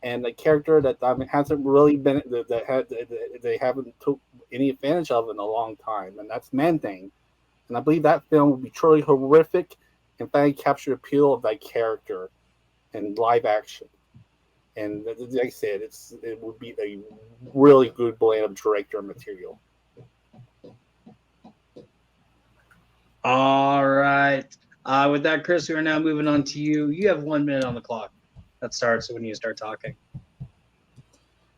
and a character that hasn't really been they haven't took any advantage of in a long time, and that's Man-Thing. And I believe that film would be truly horrific and finally capture the appeal of that character in live action. And like I said, it would be a really good blend of director material. All right. With that, Chris, we are now moving on to you. You have 1 minute on the clock. That starts when you start talking.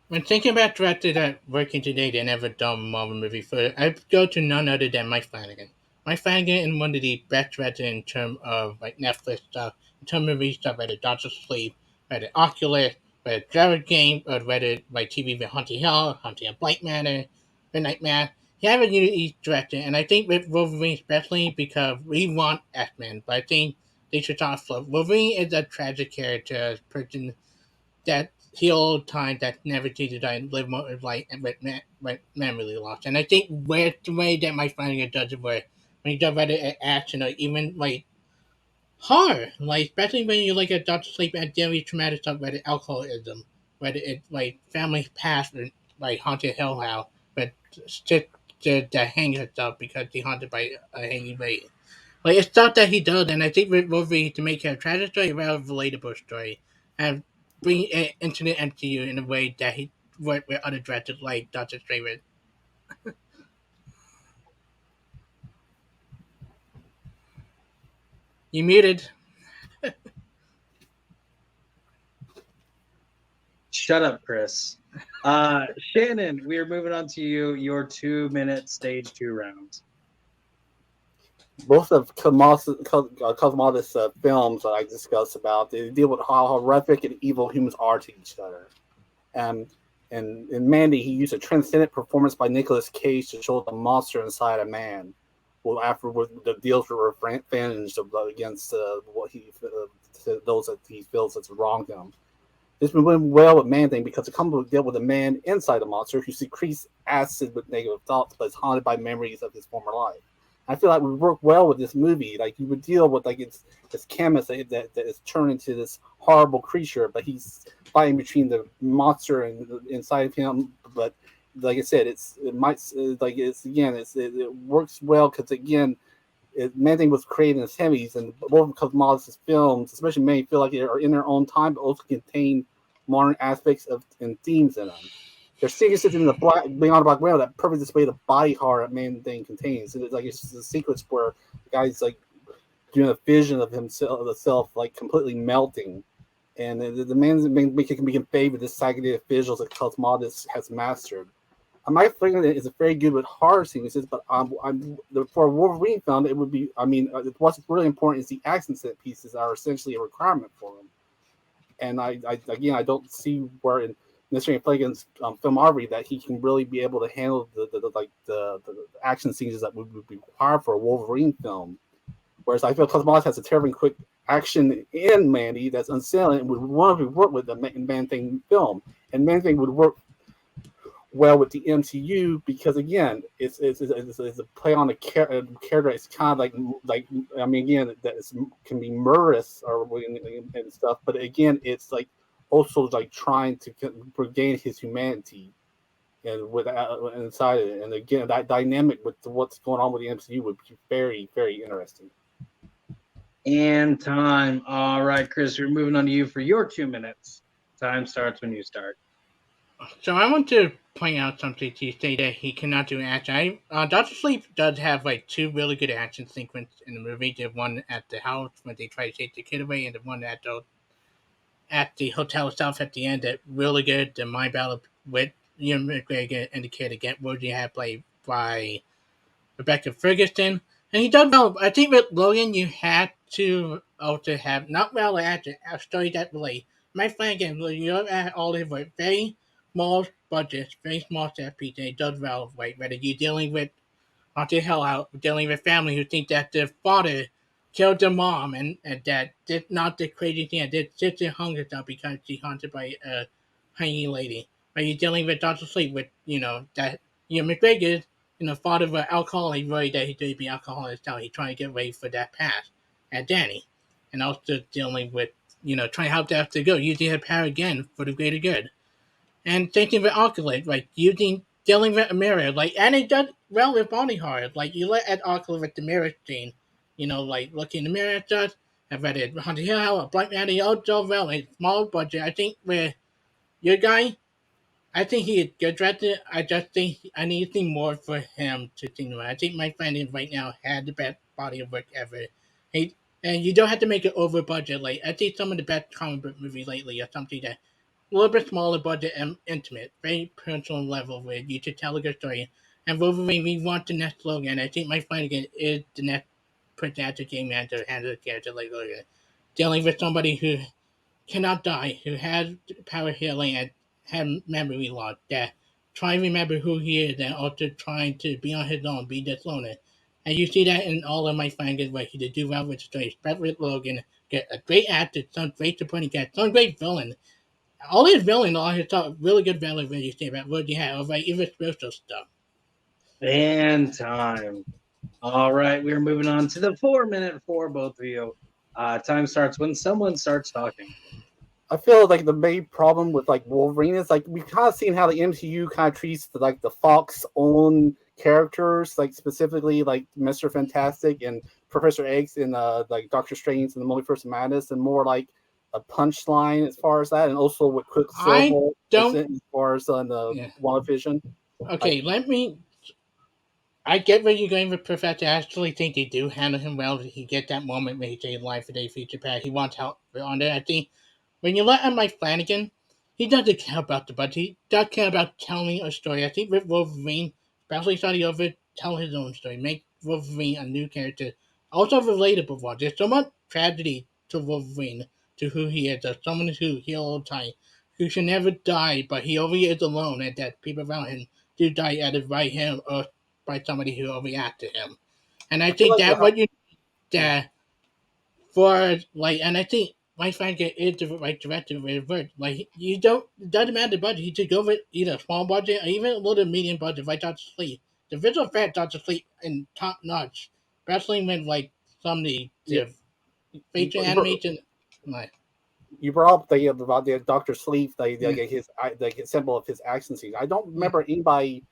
When thinking about directors that working today that never done a Marvel movie for, I go to none other than Mike Flanagan. Mike Flanagan is one of the best directors in terms of like Netflix stuff, in terms of movie stuff, whether Doctor Sleep, whether Oculus, whether Jared Game, or whether like TV with Haunting Hill, Haunting of Blight Manor, Midnight Mass. He has a unique director, and I think with Wolverine especially because we want X-Men, but I think they should not float. Wolverine is a tragic character, a person that healed time that never cheated and live more of life with memory loss. And I think where the way that Mike Flanagan does it, where when he does whether action or even like horror, like especially when you look at Doctor Sleep and daily traumatic stuff, whether alcoholism, whether it's like family past, like Haunted Hill House, but just the hanger stuff because he haunted by a hanging baby. Like it's stuff that he does, and I think with Wolverine to make it a tragic story, a very relatable story, and bring it into the MCU in a way that he worked with other directors like Doctor Strange. You muted. Shut up, Chris. Shannon, we are moving on to you. Your 2 minute stage 2 round. both of Cosmatos films that I discussed about, they deal with how horrific and evil humans are to each other. And in Mandy, he used a transcendent performance by Nicolas Cage to show the monster inside a man. Well, after the deals were revenged against what he those that he feels that's wronged him. This been went well with Man Thing because it comes to deal with a man inside a monster who secretes acid with negative thoughts, but is haunted by memories of his former life. I feel like we work well with this movie. Like you would deal with like it's this chemist that is turned into this horrible creature, but he's fighting between the monster and inside of him. But like I said, it works well because again, Man Thing was created in the 70s, and both because Cosmatos' films, especially many, feel like they are in their own time, but also contain modern aspects of and themes in them. There's sequences in the Beyond the Black Widow that perfectly display the body horror that Man Thing contains. And it's a sequence where the guy's like doing a vision of himself like completely melting. And the man's can be conveyed with this psychedelic visuals that Cosmatos has mastered. My feeling is very good with horror sequences, but for a Wolverine film, it would be. I mean, what's really important is the action set pieces are essentially a requirement for them. And I don't see where in Mr. Flanagan's filmography that he can really be able to handle the action scenes that would be required for a Wolverine film. Whereas I feel Cosmatos has a terribly quick action in Mandy that's unsettling and would want to work with the Man Thing film, and Man Thing would work well with the MCU because again, it's a play on a character. It's kind of like I mean, again, that can be murderous or and stuff, but again, it's like also like trying to regain his humanity and inside it. And again, that dynamic with what's going on with the MCU would be very, very interesting. And time. All right, Chris, we're moving on to you for your 2 minutes. Time starts when you start. So I want to point out something to say that he cannot do action. Doctor Sleep does have like two really good action sequences in the movie. The one at the house when they try to take the kid away, and the one at the hotel itself at the end. That really good. The My Battle with McGregor and the kid again, where you have played by Rebecca Ferguson. And he does well. I think with Logan, you had to also have not well acted a story that really. My friend again, you have all of it very small budgets, very small set piece, and it does well. Right, whether you're dealing with not the hell out, dealing with family who think that their father killed their mom, and that did not the crazy thing. That sister hung herself because she haunted by a hanging lady. But you're dealing with Doctor Sleep with that McGregor father of an alcoholic, really that he did be alcoholic himself. He's trying to get away for that past at Danny. And also dealing with, trying to help that to go, using her power again for the greater good. And same thing with Oculus, like dealing with a mirror, like, and it does well with body horror. Like, you look at Oculus with the mirror scene, like looking in the mirror at us, I've read it, Hunter Hill House, Black Matter, all so well, a small budget. I think with your guy, I think he is good director. I just think I need to see more for him to think about. I think my friend right now had the best body of work ever. He, and you don't have to make it over budget. Like I think some of the best comic book movies lately are something that a little bit smaller budget and intimate, very personal level where you should tell a good story. And Wolverine, we want the next Logan. I think my friend again is the next person after game man to handle the character like Logan. Dealing with somebody who cannot die, who has power healing and have memory loss, that trying to remember who he is and also trying to be on his own, be this loner. And you see that in all of my fans where he did do well with the story, especially with Logan, get a great actor, some great supporting cast, some great villain. All his villain, all his stuff, really good villain when you say about what you have, over even spiritual stuff. And time. All right, we're moving on to the 4 minute for both of you. Time starts when someone starts talking. I feel like the main problem with like Wolverine is like we kind of seen how the MCU kind of treats the Fox own characters, like specifically like Mr. Fantastic and Professor X and like Doctor Strange and the Multiverse of Madness, and more like a punchline as far as that, and also with Quicksilver as far as the WandaVision. Okay, I get where you're going with Professor. I actually think they do handle him well. He get that moment when he says life or day future past. He wants help on there. I think when you look at Mike Flanagan, he doesn't care about the budget. He does care about telling a story. I think with Wolverine, especially starting over, tell his own story. Make Wolverine a new character also relatable one. There's so much tragedy to Wolverine, to who he is, as someone who heals all the time, who should never die, but he always is alone, and that people around him do die either by him or by somebody who overreacts to him. And I I feel think like that what you that for like, and I think Mike Flanagan is the right director with it works. Like you don't, it doesn't matter the budget. You should go with either a small budget or even a little medium budget, like Doctor Sleep. The visual effect Doctor Sleep in top notch, especially when like some of the Yeah. facial You- animation, like You brought up about the Doctor Sleep, Yeah. his symbol of his action scenes. I don't remember anybody.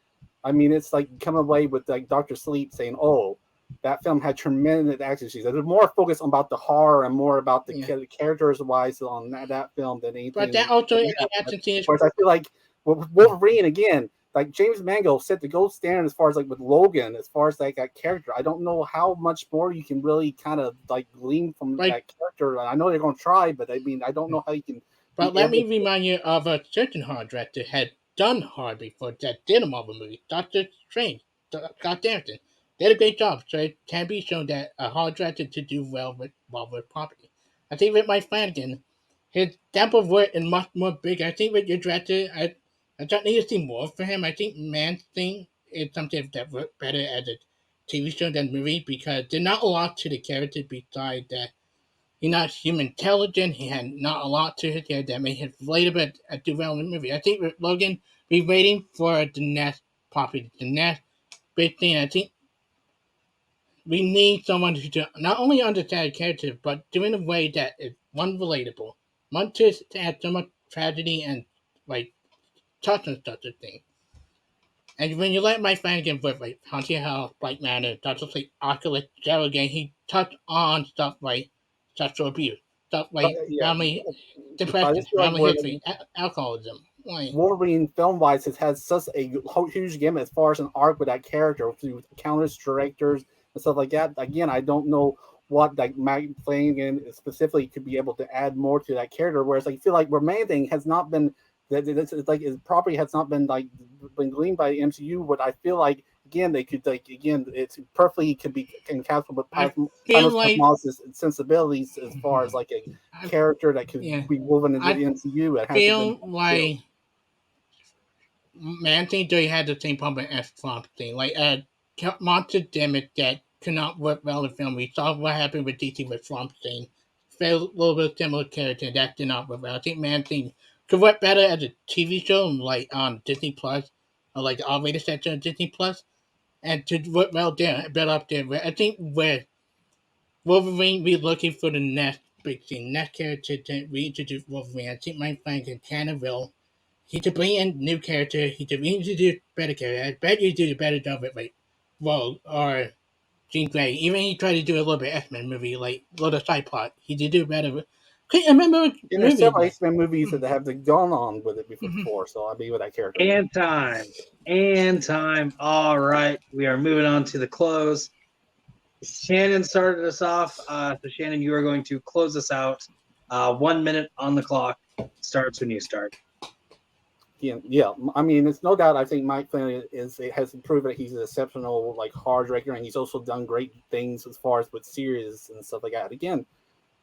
I mean, it's like coming away with like Doctor Sleep saying, "Oh, that film had tremendous action scenes." There's more focus about the horror and more about the Yeah. characters wise on that film than anything. but that also in the action scene is Whereas I feel like with Wolverine again, like James Mangold set the gold standard as far as like with Logan, as far as like that character. I don't know how much more you can really kind of like glean from Right. that character. I know they're going to try, but I mean, I don't know how you can. But let me remind you of a certain horror director had done horror before that did a Marvel movie. Doctor Strange, Scott Derrickson, did a great job. So it can be shown that a horror director to do well with Marvel property. I think with Mike Flanagan, his depth of work is much more big. I think with your director, I don't need to see more for him. I think Man Thing is something that worked better as a TV show than movie because there's not a lot to the character besides that he's not human intelligent. He had not a lot to his head that made him relatable at do well in the movie. I think with Logan, we're waiting for the next property, the next big thing. I think we need someone who to not only understand the character, but do it in a way that is one relatable, one to add so much tragedy and like touch and such a thing. And when you let Mike Flanagan with like Haunted House, Black Matter, Doctor Sleep, Oculus, Shadow Game, he touched on stuff like sexual abuse, stuff like family depression, family history, alcoholism. Like, Wolverine film wise has had such a huge gamut as far as an arc with that character through countless directors and stuff like that. Again, I don't know what like Mike Flanagan specifically could be able to add more to that character. Whereas I feel like Man Thing has not been that it's like his property has not been like been gleaned by the MCU. But I feel like again they could like again it's perfectly could be encapsulated with Cosmos' sensibilities as far as like a character that could be woven into the MCU. I feel like Man Thing do had the same problem as Swamp Thing, like monster damage that could not work well in film. We saw what happened with DC with Swamp Thing. Felt a little bit similar character that did not work well. I think Man Thing could work better as a TV show, like on Disney Plus, or like the R-rated section of Disney Plus, and to work well there, better up there. I think where Wolverine, we're looking for the next big thing, next character to reintroduce Wolverine. I think Mike Flanagan kind of will. He could bring in new character. He could reintroduce better character. I bet you do a better job with like Rogue or Jean Grey. Even he tried to do a little bit X-Men movie, like little side plot. He did do better. I remember there's several X-Men movies that have gone on with it before, so I'll be with that character. And time. All right, we are moving on to the close. Shannon started us off. So Shannon, you are going to close us out. 1 minute on the clock starts when you start. Yeah. I mean, it's no doubt. I think Mike Flanagan has proven that he's an exceptional like horror director, and he's also done great things as far as with series and stuff like that. Again,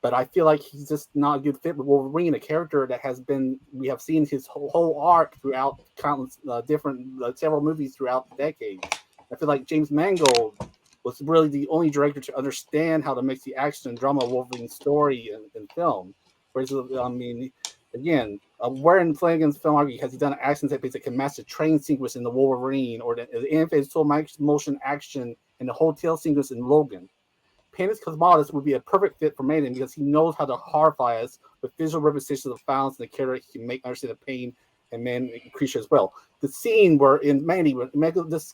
but I feel like he's just not a good fit with Wolverine, a character that we have seen his whole arc throughout countless different several movies throughout the decade. I feel like James Mangold was really the only director to understand how to mix the action and drama of Wolverine's story in film. Whereas, I mean, again, where in Flanagan's filmography has he done an action set piece that can match the train sequence in the Wolverine or the in-phase slow motion action and the hotel sequence in Logan? Painter's Cosmos would be a perfect fit for Maiden because he knows how to horrify us with visual representations of violence and the character he can make understand the pain and man creature as well. The scene where in Mandy, when Nicolas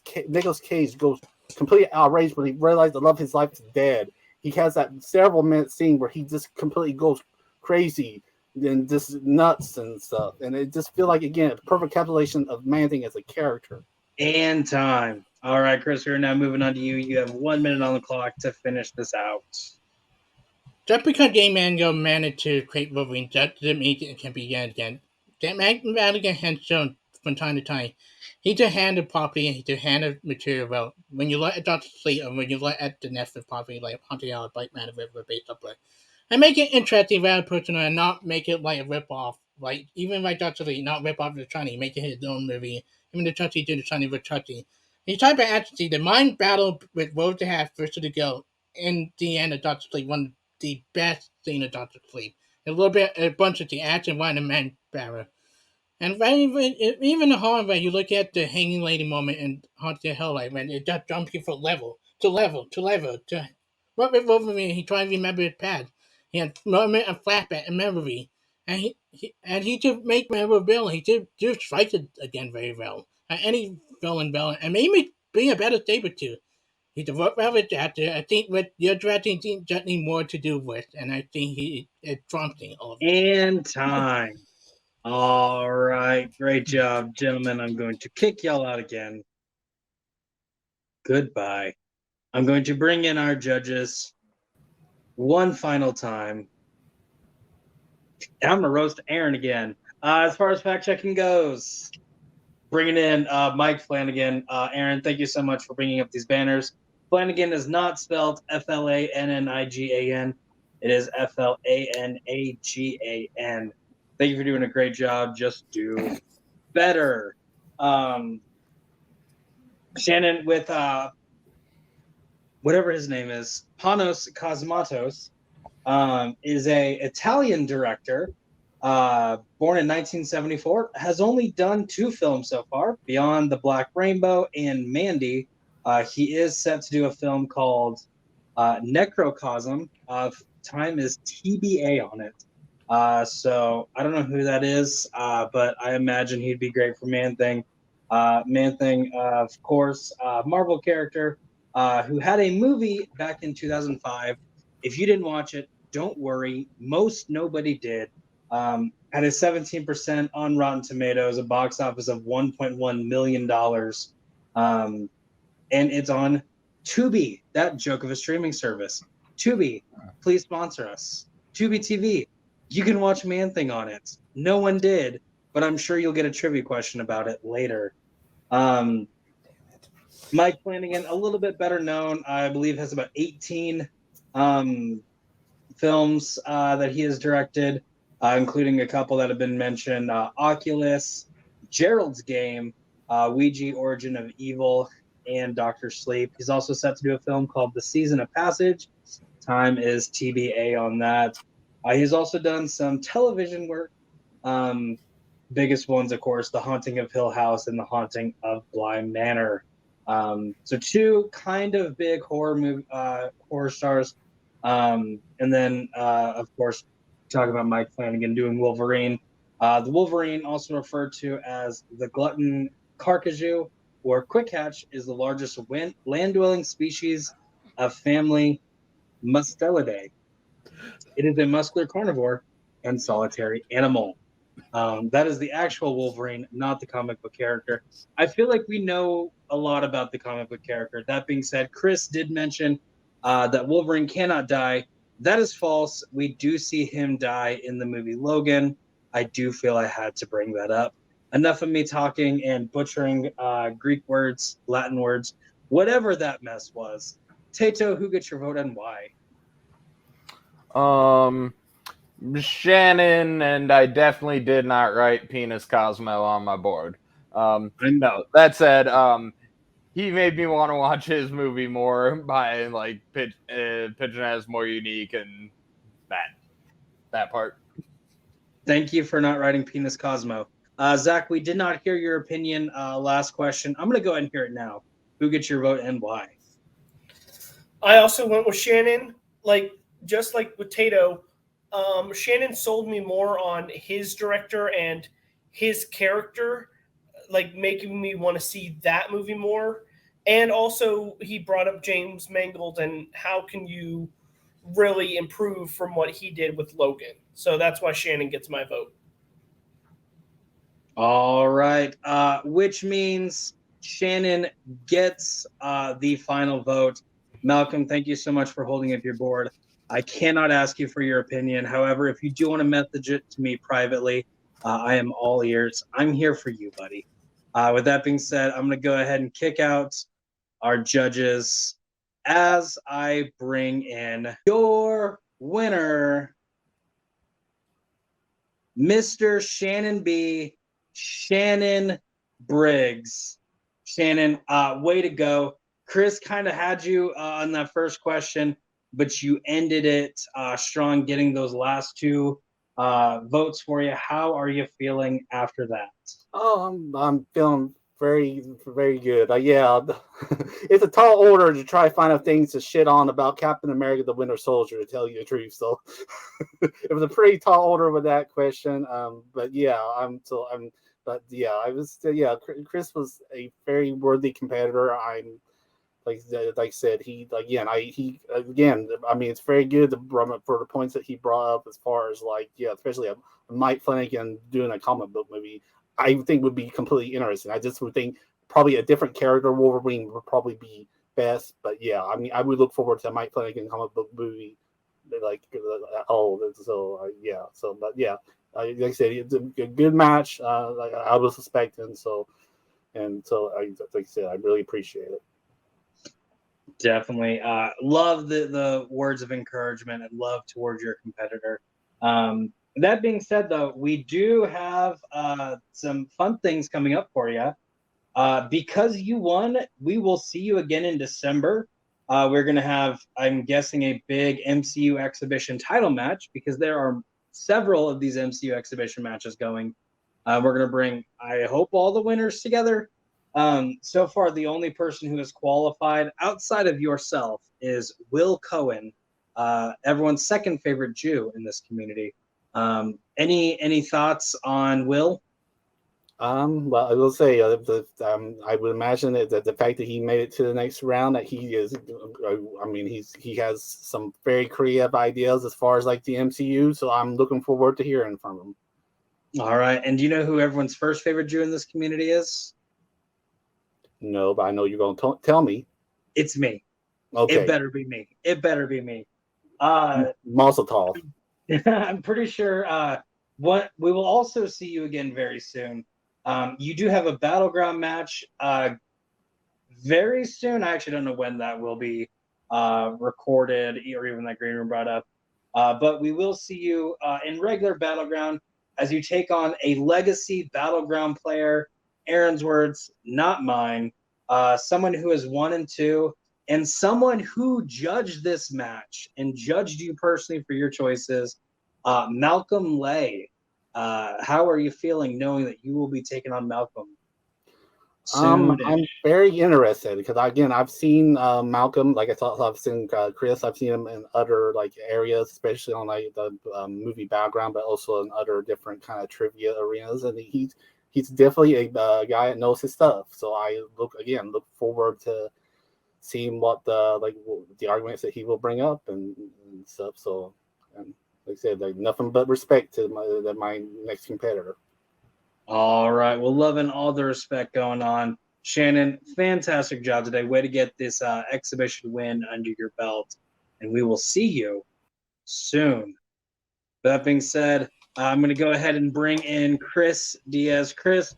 Cage goes completely outraged when he realized the love of his life is dead. He has that several minute scene where he just completely goes crazy and just nuts and stuff. And it just feel like, again, a perfect encapsulation of Man-Thing as a character. And time. All right, Chris, we're now moving on to you. You have 1 minute on the clock to finish this out. Just because James Mangold managed to create Wolverine doesn't mean it can be done again. James Mangold has shown from time to time. He just handed property and he just handed material out. When you look at Doctor Sleep and when you look at the Netflix property like Haunted Hour, Bite Man, River, based up, and make it interesting, rather personal, and not make it like a rip-off. Like, even like Dr. Lee, not rip off the Chunny, make it his own movie. Even the Chunky did the Chunny with Chunky. The type of agency, the mind battle with Rose to have versus the girl in the end of Dr. Sleep, one of the best scene of Dr. Sleep. A little bit, a bunch of the action, one of the men battle. And even the horror, when you look at the hanging lady moment in Haunted Hell, like, when it just jumps you from level to level to level to. What with Wolverine, he tried to remember his past. He had moment of flashback and memory, and he just make memorable. He just strikes it again very well. Any villain, and maybe being a better saber too. He's a well actor. I think what you're directing just need more to do with, and I think it's prompting all of it. And time. All right. Great job, gentlemen. I'm going to kick y'all out again. Goodbye. I'm going to bring in our judges one final time. And I'm going to roast Aaron again. As far as fact checking goes, bringing in Mike Flanagan. Aaron, thank you so much for bringing up these banners. Flanagan is not spelled Flanigan. It is Flanagan. Thank you for doing a great job. Just do better. Shannon with whatever his name is, Panos Cosmatos, is a Italian director, born in 1974, has only done 2 films so far, Beyond the Black Rainbow and Mandy. He is set to do a film called Necrocosm. Time is TBA on it. So I don't know who that is, but I imagine he'd be great for Man-Thing. Man-Thing, of course, Marvel character, who had a movie back in 2005. If you didn't watch it, don't worry. Nobody did. Had a 17% on Rotten Tomatoes, a box office of $1.1 million. And it's on Tubi, that joke of a streaming service. Tubi, please sponsor us. Tubi TV. You can watch Man-Thing on it. No one did, but I'm sure you'll get a trivia question about it later. Mike Flanagan, a little bit better known, I believe, has about 18 films that he has directed, including a couple that have been mentioned, Oculus, Gerald's Game, Ouija, Origin of Evil, and Dr. Sleep. He's also set to do a film called The Season of Passage. Time is TBA on that. He's also done some television work. Biggest ones, of course, The Haunting of Hill House and The Haunting of Bly Manor. So 2 kind of big horror stars. And then, of course, talk about Mike Flanagan doing Wolverine. The Wolverine, also referred to as the glutton carcajou or quick hatch, is the largest land-dwelling species of family Mustelidae. It is a muscular carnivore and solitary animal. That is the actual Wolverine, not the comic book character. I feel like we know a lot about the comic book character. That being said, Chris did mention that Wolverine cannot die. That is false. We do see him die in the movie Logan. I do feel I had to bring that up. Enough of me talking and butchering Greek words, Latin words, whatever that mess was. Tato, who gets your vote and why? Shannon, and I definitely did not write Penis Cosmo on my board. No, that said, he made me want to watch his movie more by like pitching it as more unique and that part. Thank you for not writing Penis Cosmo. Zach, we did not hear your opinion last question. I'm going to go ahead and hear it now. Who gets your vote and why? I also went with Shannon. Just like with Tato, Shannon sold me more on his director and his character, like making me want to see that movie more. And also he brought up James Mangold and how can you really improve from what he did with Logan. So that's why Shannon gets my vote. All right. Which means Shannon gets the final vote. Malcolm, thank you so much for holding up your board. I cannot ask you for your opinion. However, if you do want to message it to me privately, I am all ears. I'm here for you, buddy. With that being said, I'm going to go ahead and kick out our judges as I bring in your winner, Mr. Shannon Briggs. Shannon, way to go. Chris kind of had you on that first question, but you ended it strong, getting those last two votes for you. How are you feeling after that? Oh, I'm feeling very, very good. Yeah, it's a tall order to try to find out things to shit on about Captain America: The Winter Soldier, to tell you the truth. So it was a pretty tall order with that question. But yeah, But yeah, I was. Yeah, Chris was a very worthy competitor. I'm like I said, I mean, it's very good for the points that he brought up as far as especially a Mike Flanagan doing a comic book movie. I think would be completely interesting. I just would think probably a different character Wolverine would probably be best. But yeah, I mean, I would look forward to a Mike Flanagan comic book movie. But yeah, like I said, it's a good match. Like I was expecting. Like I said, I really appreciate it. Definitely. Love the words of encouragement and love towards your competitor. That being said, though, we do have some fun things coming up for you. Because you won, we will see you again in December. We're going to have, I'm guessing, a big MCU exhibition title match because there are several of these MCU exhibition matches going. We're going to bring, I hope, all the winners together. So far, the only person who has qualified outside of yourself is Will Cohen, everyone's second favorite Jew in this community. Any thoughts on Will? Well, I will say, I would imagine that the fact that he made it to the next round, that he is, I mean, he has some very creative ideas as far as like the MCU. So I'm looking forward to hearing from him. All right. And do you know who everyone's first favorite Jew in this community is? No, but I know you're going to tell me. It's me. Okay. It better be me. It better be me. Mazel tov. I'm pretty sure we will also see you again very soon. You do have a Battleground match very soon. I actually don't know when that will be recorded or even that Green Room brought up. But we will see you in regular Battleground as you take on a legacy Battleground player. Aaron's words, not mine. Someone who is 1-2 and someone who judged this match and judged you personally for your choices, Malcolm Lay. How are you feeling knowing that you will be taking on Malcolm soon? I'm very interested because again, I've seen Malcolm. Like I've seen Chris. I've seen him in other like areas, especially on like the movie background, but also in other different kind of trivia arenas. And he's definitely a guy that knows his stuff. So I look forward to seeing what the arguments that he will bring up and stuff. So, and like I said, like nothing but respect to my next competitor. All right. Well, loving all the respect going on. Shannon, fantastic job today. Way to get this exhibition win under your belt. And we will see you soon. That being said, I'm going to go ahead and bring in Chris Diaz. Chris,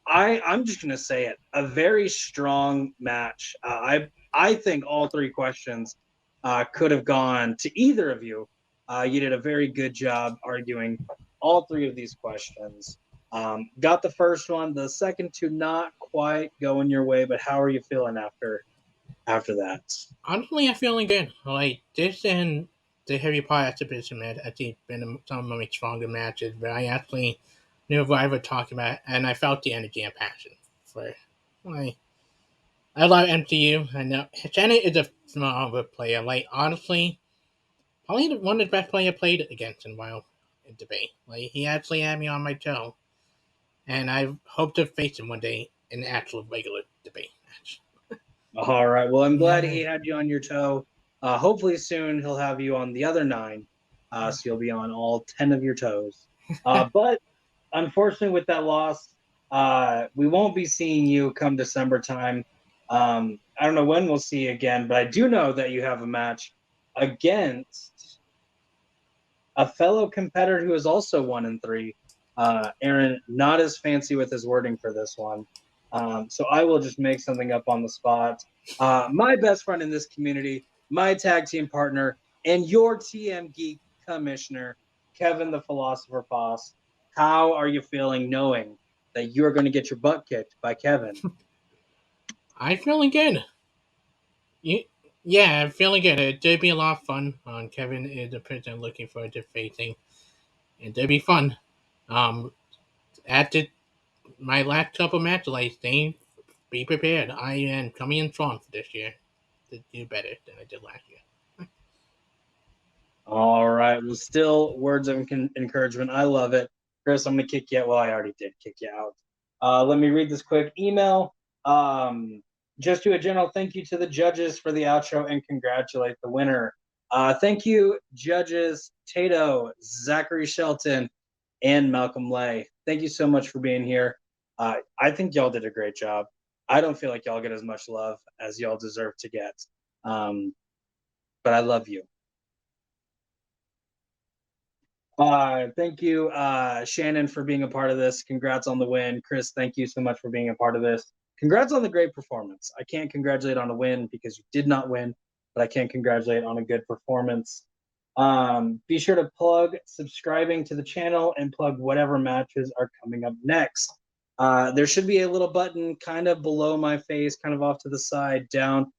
I'm just going to say it. A very strong match. I think all three questions could have gone to either of you. You did a very good job arguing all three of these questions. Got the first one. The second two not quite going your way, but how are you feeling after that? Honestly, I'm feeling good. Like this and the Harry Potter exhibition match, I think, been some of my stronger matches. But I actually knew what I would talk about, and I felt the energy and passion for. Like, I love MCU. I know Shannon is a phenomenal player. Like honestly, probably one of the best players I played against in a while in debate. Like he actually had me on my toe, and I hope to face him one day in an actual regular debate match. All right. Well, I'm glad he had you on your toe. Hopefully soon he'll have you on the other 9, so you'll be on all 10 of your toes. But unfortunately, with that loss, we won't be seeing you come December time. I don't know when we'll see you again, but I do know that you have a match against a fellow competitor who is also 1-3. Aaron, not as fancy with his wording for this one. So I will just make something up on the spot. My best friend in this community, my tag team partner, and your TM Geek commissioner, Kevin the Philosopher Boss. How are you feeling knowing that you're going to get your butt kicked by Kevin? I'm feeling good. Yeah, I'm feeling good. It did be a lot of fun. Kevin is a person I'm looking forward to facing. It did be fun. After my last couple matches, I think, be prepared. I am coming in strong for this year to do better than I did last year. All right. Well, still words of encouragement. I love it. Chris, I'm going to kick you out. Well, I already did kick you out. Let me read this quick email. Just do a general thank you to the judges for the outro and congratulate the winner. Thank you, judges Tato, Zachary Shelton, and Malcolm Lay. Thank you so much for being here. I think y'all did a great job. I don't feel like y'all get as much love as y'all deserve to get. But I love you. Thank you, Shannon, for being a part of this. Congrats on the win. Chris, thank you so much for being a part of this. Congrats on the great performance. I can't congratulate on a win because you did not win, but I can congratulate on a good performance. Be sure to plug subscribing to the channel and plug whatever matches are coming up next. There should be a little button kind of below my face, kind of off to the side, down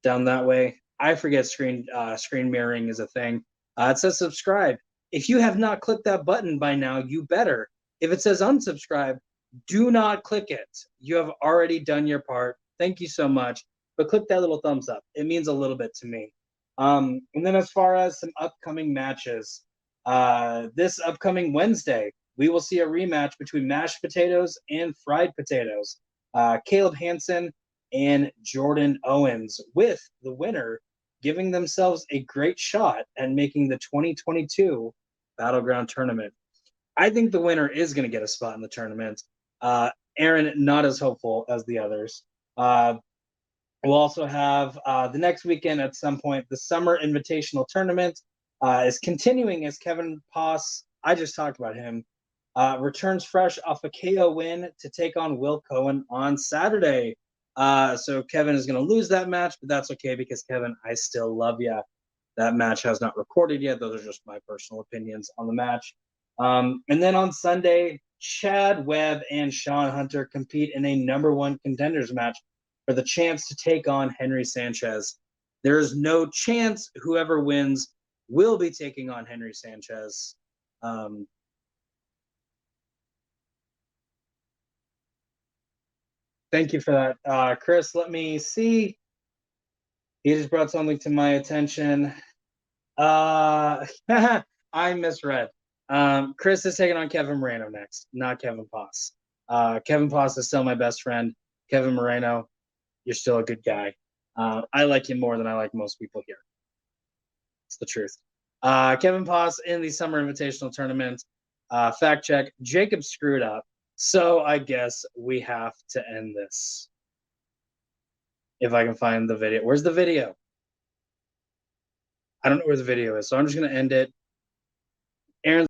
that way. I forget screen mirroring is a thing. It says subscribe. If you have not clicked that button by now, you better. If it says unsubscribe, do not click it. You have already done your part. Thank you so much. But click that little thumbs up. It means a little bit to me. And then as far as some upcoming matches, this upcoming Wednesday, we will see a rematch between mashed potatoes and fried potatoes. Caleb Hansen and Jordan Owens, with the winner giving themselves a great shot at making the 2022 Battleground tournament. I think the winner is going to get a spot in the tournament. Aaron, not as hopeful as the others. We'll also have the next weekend at some point, the Summer Invitational Tournament is continuing as Kevin Poss, I just talked about him, returns fresh off a KO win to take on Will Cohen on Saturday. So Kevin is going to lose that match, but that's okay because, Kevin, I still love you. That match has not recorded yet. Those are just my personal opinions on the match. And then on Sunday, Chad Webb and Sean Hunter compete in a #1 contenders match for the chance to take on Henry Sanchez. There is no chance whoever wins will be taking on Henry Sanchez. Thank you for that. Chris, let me see. He just brought something to my attention. I misread. Chris is taking on Kevin Moreno next, not Kevin Poss. Kevin Poss is still my best friend. Kevin Moreno, you're still a good guy. I like you more than I like most people here. It's the truth. Kevin Poss in the Summer Invitational Tournament. Fact check, Jacob screwed up. So I guess we have to end this. If I can find the video. Where's the video? I don't know where the video is, so I'm just going to end it. Aaron.